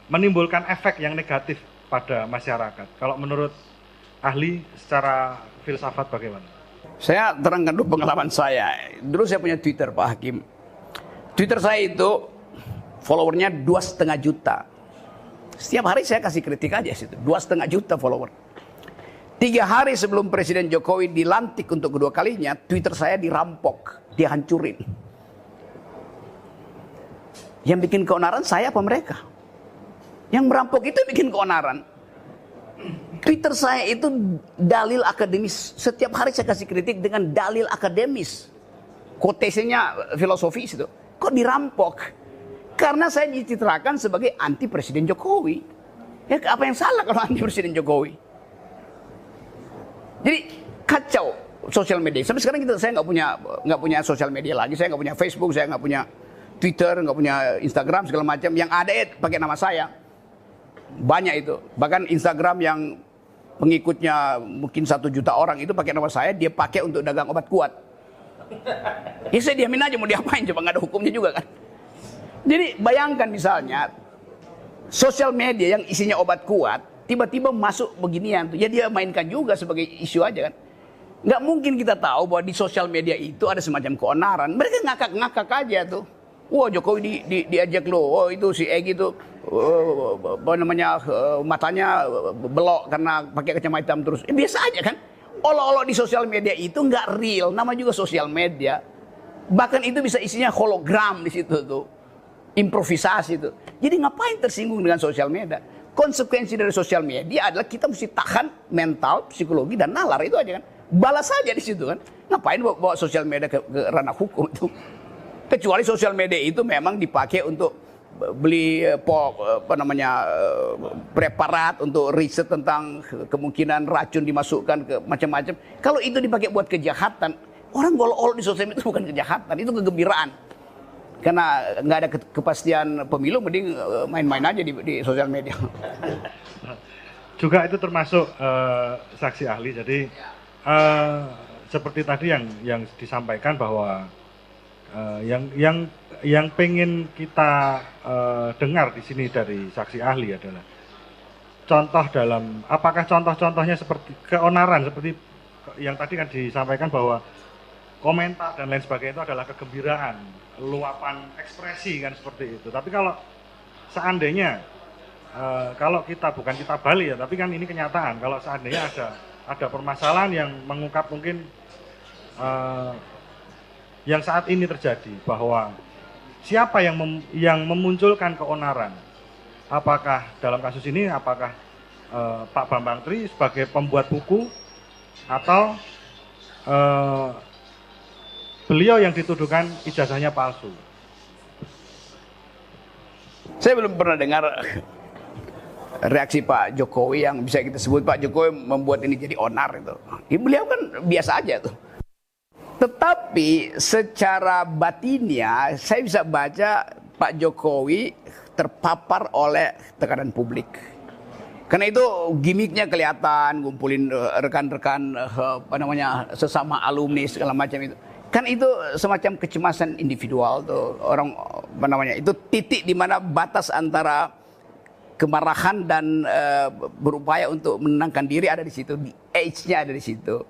menimbulkan efek yang negatif pada masyarakat? Kalau menurut ahli secara filsafat bagaimana? Saya terangkan dulu pengalaman saya. Dulu saya punya Twitter, Pak Hakim. Twitter saya itu followernya 2,5 juta. Setiap hari saya kasih kritik aja situ. 2,5 juta follower. 3 hari sebelum Presiden Jokowi dilantik untuk kedua kalinya, Twitter saya dirampok, dihancurin. Yang bikin keonaran saya apa mereka? Yang merampok itu bikin keonaran. Twitter saya itu dalil akademis. Setiap hari saya kasih kritik dengan dalil akademis. Quotation-nya filosofis itu. Kok dirampok? Karena saya dicitrakan sebagai anti Presiden Jokowi. Ya apa yang salah kalau anti Presiden Jokowi? Jadi kacau sosial media. Sampai sekarang saya nggak punya sosial media lagi. Saya nggak punya Facebook, saya nggak punya Twitter, nggak punya Instagram segala macam. Yang ada pakai nama saya. Banyak itu. Bahkan Instagram yang pengikutnya mungkin 1 juta orang itu pakai nama saya, dia pakai untuk dagang obat kuat. Ya saya diamin aja, mau diapain, coba nggak ada hukumnya juga kan. Jadi bayangkan misalnya sosial media yang isinya obat kuat tiba-tiba masuk beginian tuh, ya dia mainkan juga sebagai isu aja kan. Nggak mungkin kita tahu bahwa di sosial media itu ada semacam keonaran. Mereka ngakak-ngakak aja tuh. Wah Jokowi diajak lo, oh itu si Egy itu matanya belok karena pakai kacamata hitam terus. Biasa aja kan. Olok-olok di sosial media itu nggak real, nama juga sosial media. Bahkan itu bisa isinya hologram di situ tuh. Improvisasi itu. Jadi ngapain tersinggung dengan sosial media? Konsekuensi dari sosial media adalah kita mesti tahan mental, psikologi dan nalar itu aja kan. Balas saja di situ kan. Ngapain bawa sosial media ke ranah hukum itu? Kecuali sosial media itu memang dipakai untuk beli preparat untuk riset tentang kemungkinan racun dimasukkan ke macam-macam. Kalau itu dipakai buat kejahatan, Orang golok-golok di sosial media itu bukan kejahatan, itu kegembiraan. Karena nggak ada kepastian pemilu, mending main-main aja di sosial media. Juga itu termasuk saksi ahli. Jadi seperti tadi yang disampaikan bahwa yang pengen kita dengar di sini dari saksi ahli adalah contoh dalam, apakah contoh-contohnya seperti keonaran seperti yang tadi kan disampaikan bahwa komentar dan lain sebagainya itu adalah kegembiraan, luapan ekspresi kan seperti itu. Tapi kalau seandainya kalau kita bukan kita balik ya, tapi kan ini kenyataan. Kalau seandainya ada permasalahan yang mengungkap mungkin yang saat ini terjadi, bahwa siapa yang memunculkan keonaran? Apakah dalam kasus ini apakah Pak Bambang Tri sebagai pembuat buku atau beliau yang dituduhkan ijazahnya palsu? Saya belum pernah dengar reaksi Pak Jokowi yang bisa kita sebut Pak Jokowi membuat ini jadi onar itu. Beliau kan biasa aja tuh. Tetapi secara batinnya saya bisa baca Pak Jokowi terpapar oleh tekanan publik. Karena itu gimmicknya kelihatan, ngumpulin rekan-rekan sesama alumni segala macam itu. Kan itu semacam kecemasan individual tuh orang itu titik di mana batas antara kemarahan dan berupaya untuk menenangkan diri ada di situ, di age-nya ada di situ.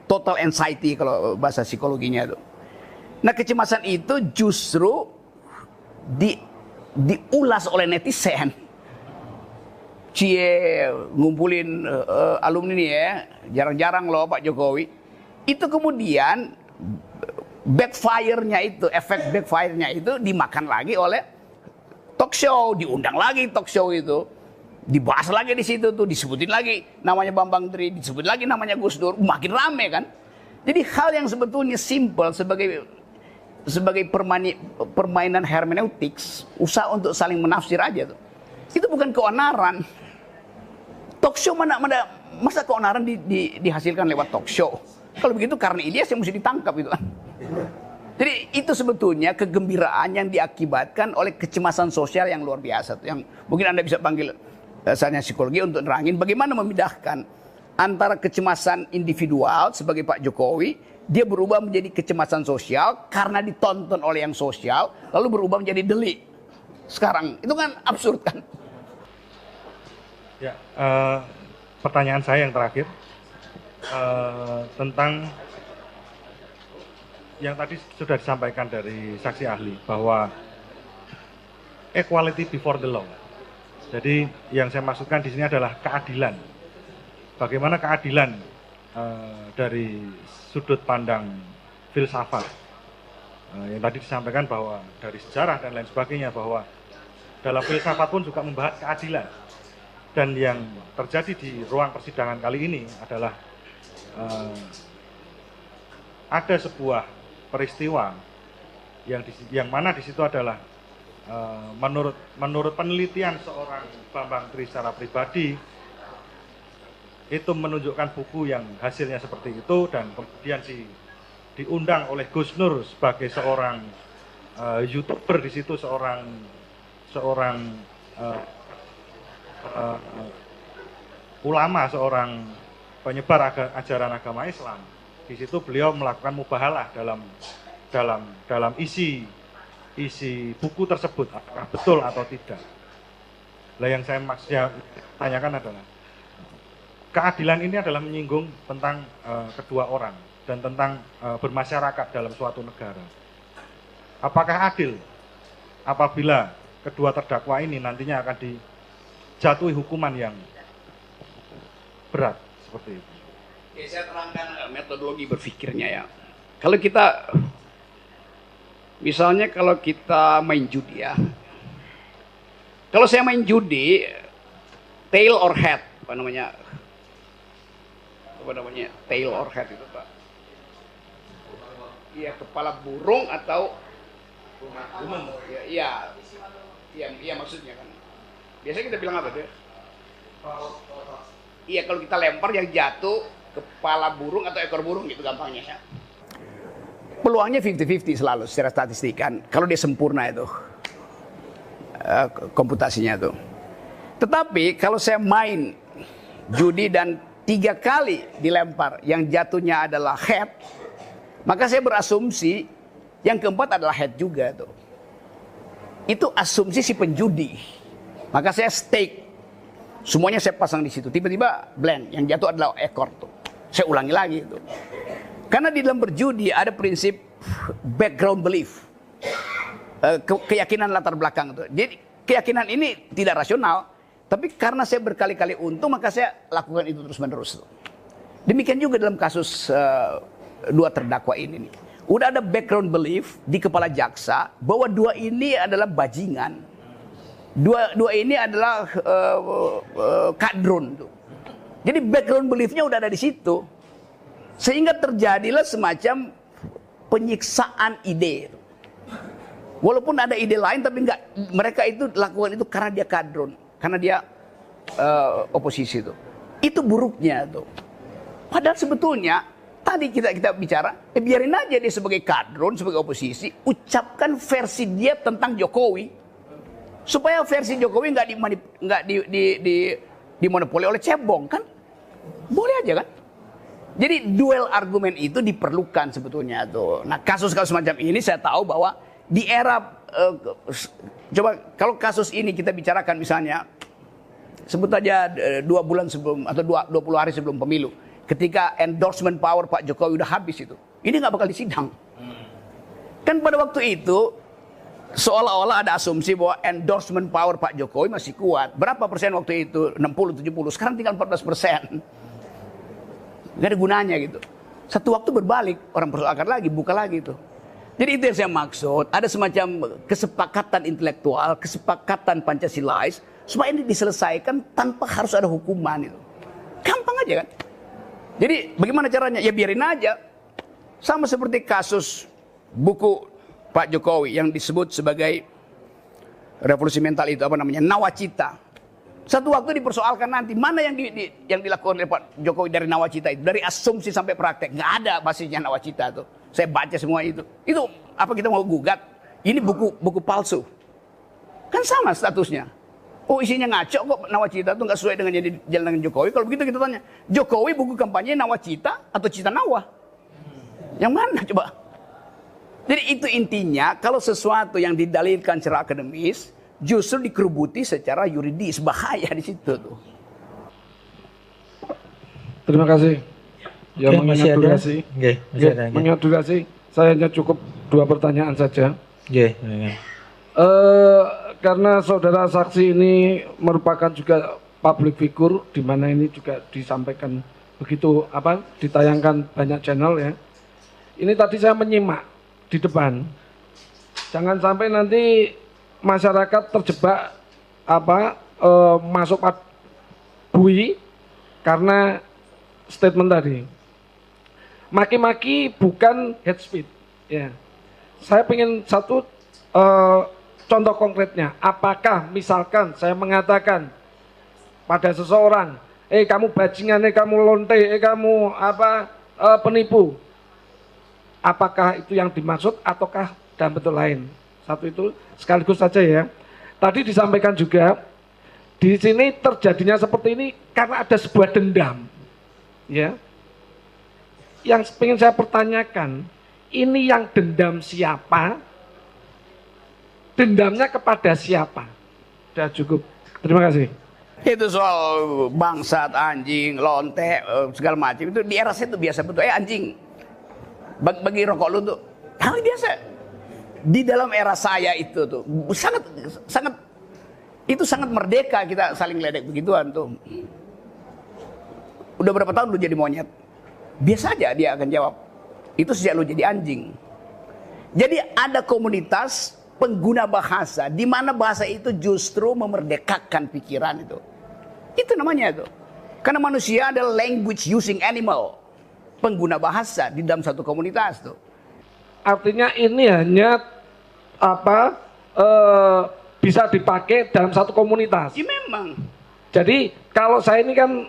Total anxiety kalau bahasa psikologinya itu. Nah, kecemasan itu justru diulas oleh netizen. Ngumpulin alumni nih ya, jarang-jarang loh Pak Jokowi. Itu kemudian efek backfire-nya itu dimakan lagi oleh talk show, diundang lagi talk show itu. Dibahas lagi di situ tuh, disebutin lagi namanya Bambang Tri, disebut lagi namanya Gus Dur, makin rame kan. Jadi hal yang sebetulnya simple sebagai permainan hermeneutics, usaha untuk saling menafsir aja tuh. Itu bukan keonaran. Talk show masa keonaran dihasilkan lewat talk show? Kalau begitu karena Ilyas yang mesti ditangkap itu kan. Jadi itu sebetulnya kegembiraan yang diakibatkan oleh kecemasan sosial yang luar biasa tuh, yang mungkin Anda bisa panggil dasarnya psikologi untuk nerangin bagaimana memindahkan antara kecemasan individual sebagai Pak Jokowi, dia berubah menjadi kecemasan sosial karena ditonton oleh yang sosial, lalu berubah menjadi delik. Sekarang itu kan absurd kan? Ya, pertanyaan saya yang terakhir tentang yang tadi sudah disampaikan dari saksi ahli bahwa equality before the law. Jadi yang saya maksudkan di sini adalah keadilan. Bagaimana keadilan dari sudut pandang filsafat yang tadi disampaikan bahwa dari sejarah dan lain sebagainya, bahwa dalam filsafat pun juga membahas keadilan. Dan yang terjadi di ruang persidangan kali ini adalah ada sebuah peristiwa yang mana di situ adalah menurut penelitian seorang Bambang Tri secara pribadi itu menunjukkan buku yang hasilnya seperti itu, dan kemudian diundang oleh Gus Nur sebagai seorang YouTuber di situ, seorang ulama, seorang penyebar ajaran agama Islam. Di situ beliau melakukan mubahalah dalam isi buku tersebut, apakah betul atau tidak. Nah, yang saya maksudnya tanyakan adalah keadilan ini adalah menyinggung tentang kedua orang dan tentang bermasyarakat dalam suatu negara. Apakah adil apabila kedua terdakwa ini nantinya akan dijatuhi hukuman yang berat seperti itu? Oke, saya terangkan metodologi berpikirnya ya. Kalau kita misalnya main judi ya. Kalau saya main judi, tail or head, apa namanya tail or head itu Pak? Iya, kepala burung atau burung? Iya maksudnya kan. Biasanya kita bilang apa tuh? Iya, kalau kita lempar yang jatuh kepala burung atau ekor burung gitu gampangnya ya. Peluangnya 50-50 selalu secara statistik kan. Kalau dia sempurna itu komputasinya tuh. Tetapi kalau saya main judi dan 3 kali dilempar yang jatuhnya adalah head, maka saya berasumsi yang keempat adalah head juga tuh. Itu asumsi si penjudi. Maka saya stake. Semuanya saya pasang di situ. Tiba-tiba blank. Yang jatuh adalah ekor tuh. Saya ulangi lagi tuh. Karena di dalam berjudi ada prinsip background belief. Keyakinan latar belakang tuh. Jadi keyakinan ini tidak rasional. Tapi karena saya berkali-kali untung, maka saya lakukan itu terus-menerus tuh. Demikian juga dalam kasus 2 terdakwa ini nih. Udah ada background belief di kepala jaksa bahwa 2 ini adalah bajingan. Dua ini adalah kadron tuh. Jadi background beliefnya udah ada di situ. Sehingga terjadilah semacam penyiksaan ide. Walaupun ada ide lain tapi enggak, mereka itu lakukan itu karena dia kadron, karena dia oposisi tuh. Itu buruknya tuh. Padahal sebetulnya tadi kita bicara, biarin aja dia sebagai kadron, sebagai oposisi, ucapkan versi dia tentang Jokowi, supaya versi Jokowi nggak dimonopoli oleh cebong kan, boleh aja kan. Jadi duel argumen itu diperlukan sebetulnya tuh. Nah kasus-kasus macam ini saya tahu bahwa di era coba kalau kasus ini kita bicarakan misalnya, sebut aja 2 bulan sebelum atau 20 hari sebelum pemilu. Ketika endorsement power Pak Jokowi udah habis itu, ini nggak bakal disidang. Kan pada waktu itu seolah-olah ada asumsi bahwa endorsement power Pak Jokowi masih kuat. Berapa persen waktu itu? 60-70. Sekarang tinggal 14%. Gak ada gunanya gitu. Satu waktu berbalik, orang persoalkan lagi, buka lagi itu. Jadi itu yang saya maksud. Ada semacam kesepakatan intelektual, kesepakatan Pancasilais, supaya ini diselesaikan tanpa harus ada hukuman itu. Gampang aja kan. Jadi bagaimana caranya? Ya biarin aja. Sama seperti kasus buku Pak Jokowi yang disebut sebagai revolusi mental itu apa namanya? Nawacita. Satu waktu dipersoalkan nanti mana yang dilakukan oleh Pak Jokowi dari nawacita itu, dari asumsi sampai praktek. Nggak ada basisnya nawacita itu. Saya baca semua itu. Itu apa kita mau gugat? Ini buku palsu. Kan sama statusnya. Oh isinya ngaco kok, nawacita itu nggak sesuai dengan yang dijalankan dengan Jokowi. Kalau begitu kita tanya, Jokowi buku kampanye nawacita atau cita nawa? Yang mana coba? Jadi itu intinya, kalau sesuatu yang didalilkan secara akademis, justru dikerubuti secara yuridis, bahaya di situ tuh. Terima kasih. Ya, mengingat durasi. Mengingat durasi, saya hanya cukup 2 pertanyaan saja. Karena saudara saksi ini merupakan juga public figure, di mana ini juga disampaikan begitu ditayangkan banyak channel ya. Ini tadi saya menyimak di depan. Jangan sampai nanti masyarakat terjebak masuk bui karena statement tadi. Maki-maki bukan hate speech ya. Saya ingin satu contoh konkretnya. Apakah misalkan saya mengatakan pada seseorang, kamu bajingan, kamu lonte, kamu penipu. Apakah itu yang dimaksud ataukah dalam bentuk lain? Satu itu sekaligus saja ya. Tadi disampaikan juga di sini terjadinya seperti ini karena ada sebuah dendam. Ya. Yang ingin saya pertanyakan, ini yang dendam siapa? Dendamnya kepada siapa? Sudah cukup. Terima kasih. Itu soal bangsat, anjing, lonte, segala macam itu di era saya itu biasa betul. Anjing, bagi rokok lu tuh hal biasa. Di dalam era saya itu tuh sangat merdeka kita saling ledek begituan tuh. Udah berapa tahun lu jadi monyet? Biasa aja dia akan jawab. Itu sejak lu jadi anjing. Jadi ada komunitas pengguna bahasa di mana bahasa itu justru memerdekakan pikiran itu. Itu namanya itu. Karena manusia adalah language using animal. Pengguna bahasa di dalam satu komunitas tuh. Artinya ini hanya bisa dipakai dalam satu komunitas. Ya memang. Jadi kalau saya ini kan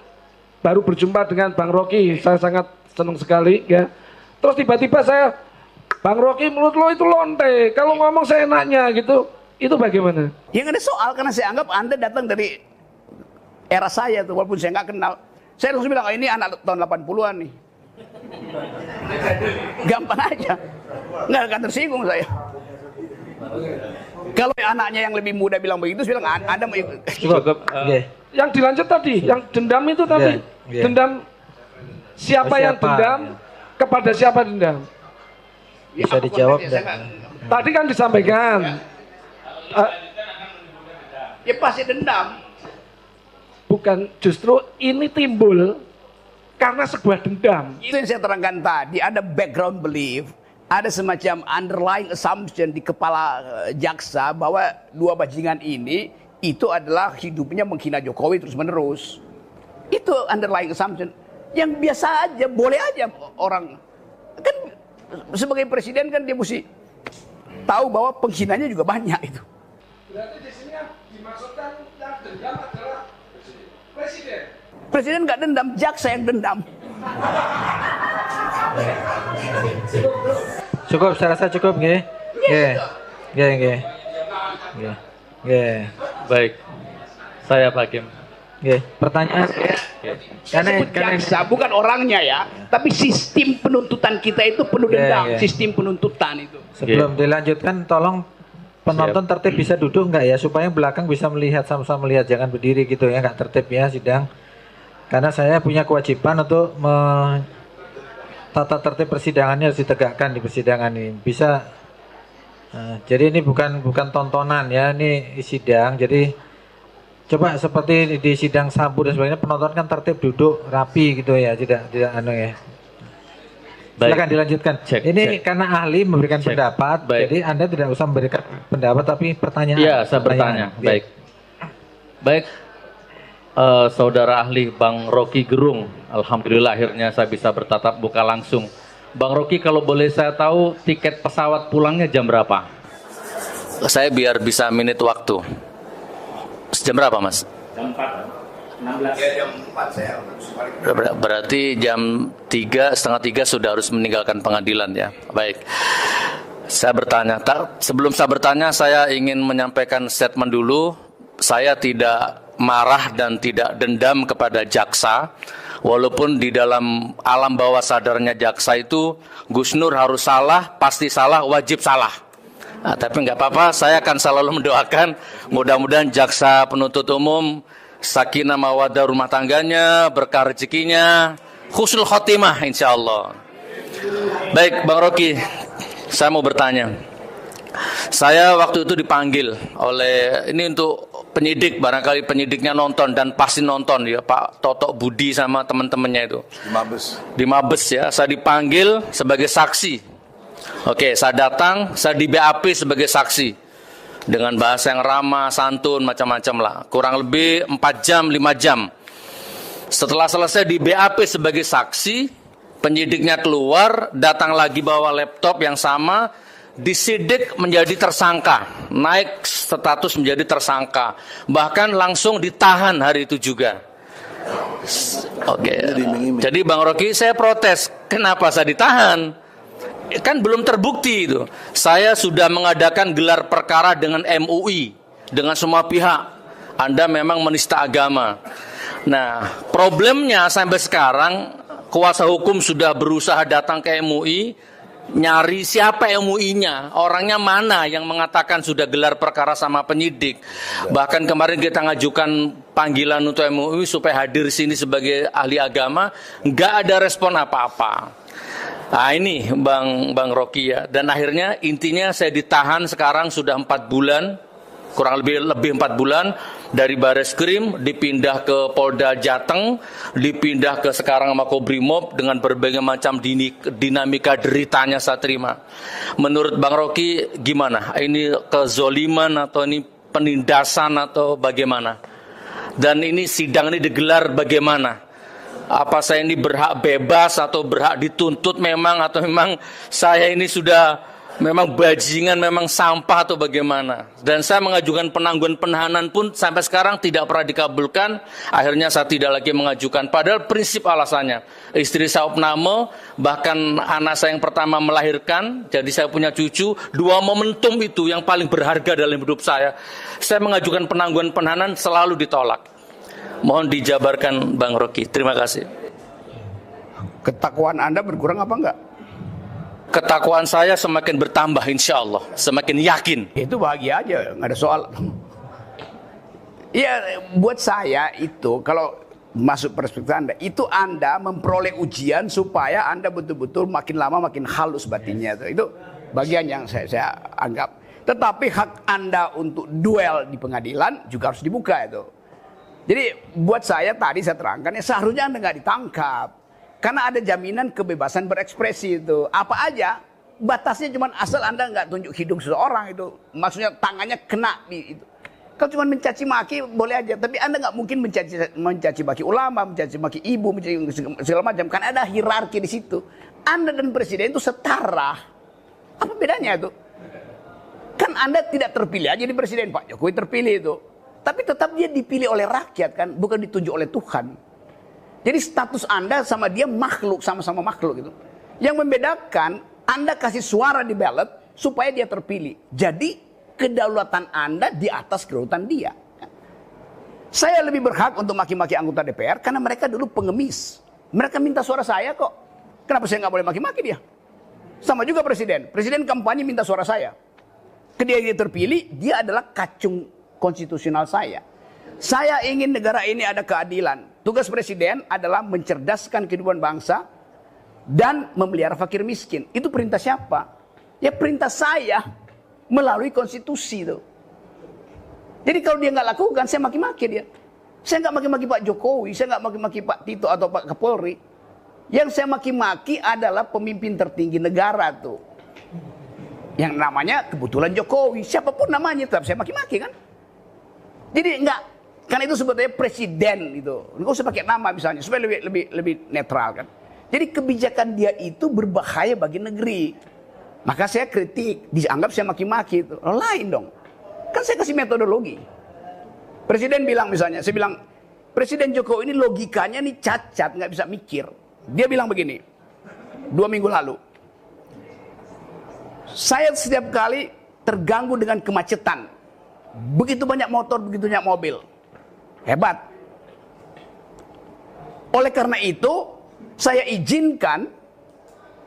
baru berjumpa dengan Bang Rocky, saya sangat senang sekali ya. Terus tiba-tiba saya, Bang Rocky menurut lo itu lonte, kalau ngomong seenaknya gitu, itu bagaimana? Yang ada soal karena saya anggap Anda datang dari era saya tuh, walaupun saya nggak kenal. Saya langsung bilang, ini anak tahun 80-an nih. Gampang aja. Nggak akan tersinggung saya. Kalau anaknya yang lebih muda bilang begitu, saya bilang, Anda mau ikut. Cukup. Yang dilanjut tadi, yang dendam itu tadi. Dendam, siapa yang dendam, kepada siapa dendam? Bisa dijawab Saya nggak? Tadi kan disampaikan. Ya pasti dendam. Bukan, justru ini timbul karena sebuah dendam. Itu yang saya terangkan tadi, ada background belief, ada semacam underlying assumption di kepala jaksa bahwa dua bajingan ini itu adalah hidupnya menghina Jokowi terus menerus. Itu underlying assumption yang biasa aja, boleh aja orang kan sebagai presiden kan dia mesti tahu bahwa penghinanya juga banyak itu. Berarti di sini yang dimaksudkan yang dendam adalah presiden. Presiden nggak dendam, jaksa yang dendam. Cukup, saya rasa cukup nggih. Nggih. Nggih. Baik, saya Pak Hakim. Nggih. Pertanyaan Saya sebut jaksa, bukan orangnya ya, tapi sistem penuntutan kita itu penuh dendam, sistem penuntutan itu. sebelum dilanjutkan tolong penonton tertib bisa duduk nggak ya supaya yang belakang bisa melihat sama-sama melihat, jangan berdiri gitu ya, nggak tertib ya sidang. Karena saya punya kewajiban untuk tata tertib persidangannya harus ditegakkan di persidangan ini. Bisa jadi ini bukan tontonan ya, ini sidang. Jadi coba seperti di sidang Sambu dan sebagainya, penonton kan tertib duduk rapi gitu ya, tidak anu ya. Silakan dilanjutkan. Ini karena ahli memberikan pendapat, jadi Anda tidak usah memberikan pendapat tapi pertanyaan. Iya, saya bertanya. Ya. Baik. Saudara ahli Bang Rocky Gerung, alhamdulillah akhirnya saya bisa bertatap muka langsung. Bang Rocky, kalau boleh saya tahu tiket pesawat pulangnya jam berapa? Saya biar bisa minit waktu. Jam berapa, Mas? Jam 4. 16. Ya, jam 4 saya harus balik. Berarti jam 3, setengah 3 sudah harus meninggalkan pengadilan ya. Baik. Saya bertanya, sebelum saya bertanya saya ingin menyampaikan statement dulu. Saya tidak marah dan tidak dendam kepada jaksa. Walaupun di dalam alam bawah sadarnya jaksa itu Gus Nur harus salah, pasti salah, wajib salah. Nah, tapi nggak apa-apa, saya akan selalu mendoakan mudah-mudahan jaksa penuntut umum sakinah mawaddah rumah tangganya, berkah rezekinya, husnul khotimah insyaallah. Baik, Bang Rocky, saya mau bertanya. Saya waktu itu dipanggil oleh, ini untuk penyidik, barangkali penyidiknya nonton dan pasti nonton ya, Pak Toto Budi sama teman-temannya itu. Di Mabes ya, saya dipanggil sebagai saksi. Oke, saya datang, saya di BAP sebagai saksi. Dengan bahasa yang ramah, santun, macam-macam lah. Kurang lebih 4 jam, 5 jam. Setelah selesai di BAP sebagai saksi, penyidiknya keluar, datang lagi bawa laptop yang sama, disidik menjadi tersangka, naik status menjadi tersangka, bahkan langsung ditahan hari itu juga. Oke. Jadi Bang Rocky, saya protes, kenapa saya ditahan? Kan belum terbukti itu. Saya sudah mengadakan gelar perkara dengan MUI, dengan semua pihak. Anda memang menista agama. Nah, problemnya sampai sekarang kuasa hukum sudah berusaha datang ke MUI, nyari siapa MUI-nya, orangnya mana yang mengatakan sudah gelar perkara sama penyidik. Bahkan kemarin kita ngajukan panggilan untuk MUI supaya hadir di sini sebagai ahli agama, nggak ada respon apa-apa. Nah ini Bang Rocky ya. Dan akhirnya intinya saya ditahan sekarang sudah 4 bulan, kurang lebih 4 bulan. Dari Bareskrim dipindah ke Polda Jateng, dipindah ke sekarang Makobrimob dengan berbagai macam dinamika deritanya saya terima. Menurut Bang Rocky gimana? Ini kezoliman atau ini penindasan atau bagaimana? Dan ini sidang ini digelar bagaimana? Apa saya ini berhak bebas atau berhak dituntut memang, atau memang saya ini sudah memang bajingan, memang sampah atau bagaimana. Dan saya mengajukan penangguhan penahanan pun sampai sekarang tidak pernah dikabulkan. Akhirnya saya tidak lagi mengajukan. Padahal prinsip alasannya, istri saya opname, bahkan anak saya yang pertama melahirkan, jadi saya punya cucu. Dua momentum itu yang paling berharga dalam hidup saya. Saya mengajukan penangguhan penahanan selalu ditolak. Mohon dijabarkan Bang Rocky. Terima kasih. Ketakwaan Anda berkurang apa enggak? Ketakwaan saya semakin bertambah, insya Allah. Semakin yakin. Itu bahagia aja, nggak ada soal. Ya, buat saya itu kalau masuk perspektif Anda, itu Anda memperoleh ujian supaya Anda betul-betul makin lama makin halus batinnya. Itu bagian yang saya anggap. Tetapi hak Anda untuk duel di pengadilan juga harus dibuka itu. Jadi buat saya tadi saya terangkan, ya seharusnya Anda nggak ditangkap. Karena ada jaminan kebebasan berekspresi itu. Apa aja, batasnya cuma asal Anda nggak tunjuk hidung seseorang itu. Maksudnya tangannya kena di itu. Kalau cuma mencaci maki boleh aja, tapi Anda nggak mungkin mencaci maki ulama, mencaci maki ibu, mencaci segala macam. Kan ada hierarki di situ. Anda dan presiden itu setara. Apa bedanya itu? Kan Anda tidak terpilih aja di presiden, Pak Jokowi terpilih itu. Tapi tetap dia dipilih oleh rakyat kan, bukan ditunjuk oleh Tuhan. Jadi status Anda sama dia makhluk, sama-sama makhluk gitu. Yang membedakan, Anda kasih suara di ballot supaya dia terpilih. Jadi kedaulatan Anda di atas kedaulatan dia. Saya lebih berhak untuk maki-maki anggota DPR karena mereka dulu pengemis. Mereka minta suara saya kok. Kenapa saya nggak boleh maki-maki dia? Sama juga presiden. Presiden kampanye minta suara saya. Ketika dia terpilih, dia adalah kacung konstitusional saya. Saya ingin negara ini ada keadilan. Tugas presiden adalah mencerdaskan kehidupan bangsa dan memelihara fakir miskin. Itu perintah siapa? Ya perintah saya melalui konstitusi itu. Jadi kalau dia nggak lakukan, saya maki-maki dia. Saya nggak maki-maki Pak Jokowi, saya nggak maki-maki Pak Tito atau Pak Kapolri. Yang saya maki-maki adalah pemimpin tertinggi negara tuh. Yang namanya kebetulan Jokowi, siapapun namanya tetap saya maki-maki kan. Jadi enggak, karena itu sebetulnya presiden itu. Enggak usah pakai nama misalnya supaya lebih netral kan. Jadi kebijakan dia itu berbahaya bagi negeri. Maka saya kritik, dianggap saya maki-maki itu. Lain dong. Kan saya kasih metodologi. Presiden bilang misalnya, saya bilang Presiden Jokowi ini logikanya nih cacat, nggak bisa mikir. Dia bilang begini, 2 minggu lalu. Saya setiap kali terganggu dengan kemacetan. Begitu banyak motor, begitu banyak mobil. Hebat. Oleh karena itu, saya izinkan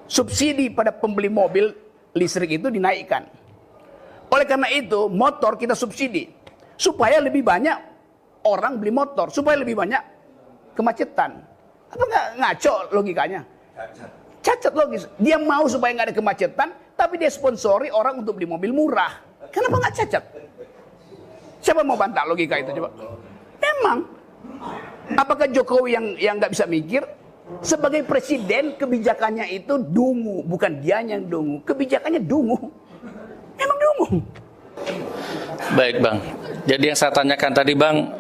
subsidi pada pembeli mobil listrik itu dinaikkan. Oleh karena itu, motor kita subsidi. Supaya lebih banyak orang beli motor. Supaya lebih banyak kemacetan. Apa nggak ngaco logikanya? Cacat logis. Dia mau supaya nggak ada kemacetan, tapi dia sponsori orang untuk beli mobil murah. Kenapa nggak cacat? Siapa mau bantah logika itu coba? Memang. Apakah Jokowi yang nggak bisa mikir? Sebagai presiden kebijakannya itu dungu, bukan dia yang dungu. Kebijakannya dungu. Memang dungu. Baik Bang. Jadi yang saya tanyakan tadi Bang,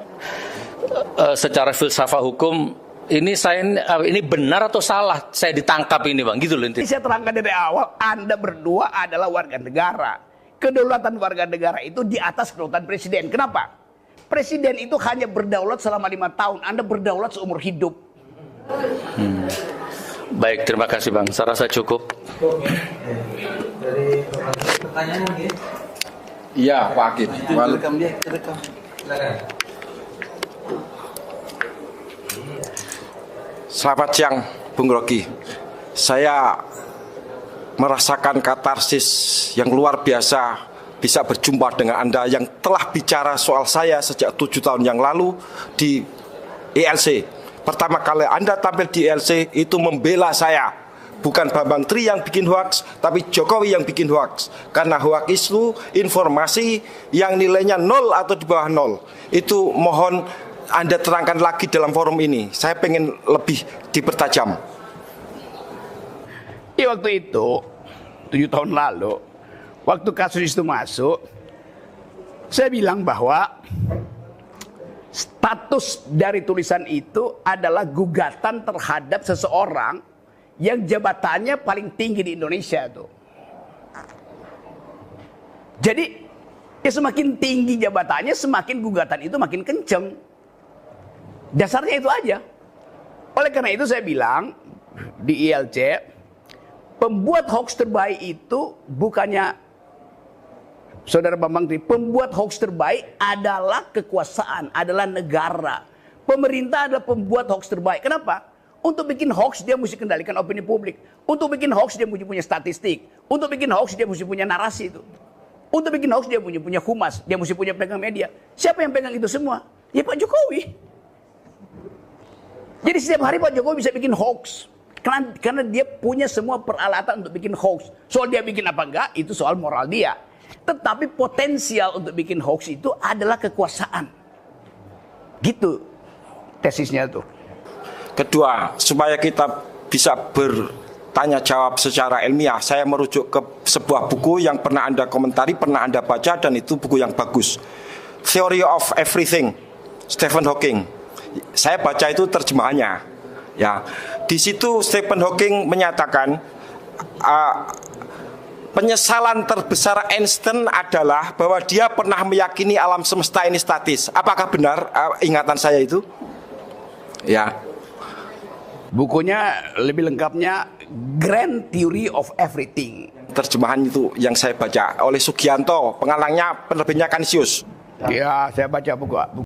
secara filsafat hukum, ini benar atau salah saya ditangkap ini Bang? Gitu loh intinya. Saya terangkan dari awal, Anda berdua adalah warga negara. Kedaulatan warga negara itu di atas kedaulatan presiden. Kenapa? Presiden itu hanya berdaulat selama 5 tahun. Anda berdaulat seumur hidup. Baik, terima kasih Bang. Saya rasa cukup. Dari pertanyaan lagi. Iya, Pak Hakim. Selamat siang, Bung Rocky. Saya merasakan katarsis yang luar biasa bisa berjumpa dengan Anda yang telah bicara soal saya sejak 7 tahun yang lalu di ILC. Pertama kali Anda tampil di ILC itu membela saya. Bukan Bambang Tri yang bikin hoax, tapi Jokowi yang bikin hoax. Karena hoax itu informasi yang nilainya 0 atau di bawah 0. Itu mohon Anda terangkan lagi dalam forum ini. Saya pengen lebih dipertajam. Ya waktu itu, 7 tahun lalu, waktu kasus itu masuk, saya bilang bahwa status dari tulisan itu adalah gugatan terhadap seseorang yang jabatannya paling tinggi di Indonesia tuh. Jadi ya semakin tinggi jabatannya, semakin gugatan itu makin kenceng. Dasarnya itu aja. Oleh karena itu saya bilang di ILC, pembuat hoax terbaik itu bukannya Saudara Bambang, pembuat hoax terbaik adalah kekuasaan, adalah negara. Pemerintah adalah pembuat hoax terbaik. Kenapa? Untuk bikin hoax dia mesti kendalikan opini publik. Untuk bikin hoax dia mesti punya statistik. Untuk bikin hoax dia mesti punya narasi itu. Untuk bikin hoax dia punya humas, dia mesti punya pegang media. Siapa yang pegang itu semua? Ya Pak Jokowi. Jadi setiap hari Pak Jokowi bisa bikin hoax. Karena dia punya semua peralatan untuk bikin hoax. Soal dia bikin apa enggak, itu soal moral dia. Tetapi potensial untuk bikin hoax itu adalah kekuasaan. Gitu tesisnya tuh. Kedua, supaya kita bisa bertanya jawab secara ilmiah, saya merujuk ke sebuah buku yang pernah Anda komentari, pernah Anda baca, dan itu buku yang bagus. Theory of Everything, Stephen Hawking. Saya baca itu terjemahannya. Ya, di situ Stephen Hawking menyatakan penyesalan terbesar Einstein adalah bahwa dia pernah meyakini alam semesta ini statis. Apakah benar ingatan saya itu? Ya. Bukunya lebih lengkapnya Grand Theory of Everything. Terjemahan itu yang saya baca oleh Sugianto, pengarangnya penerbitnya Kanisius. Ya, saya baca buku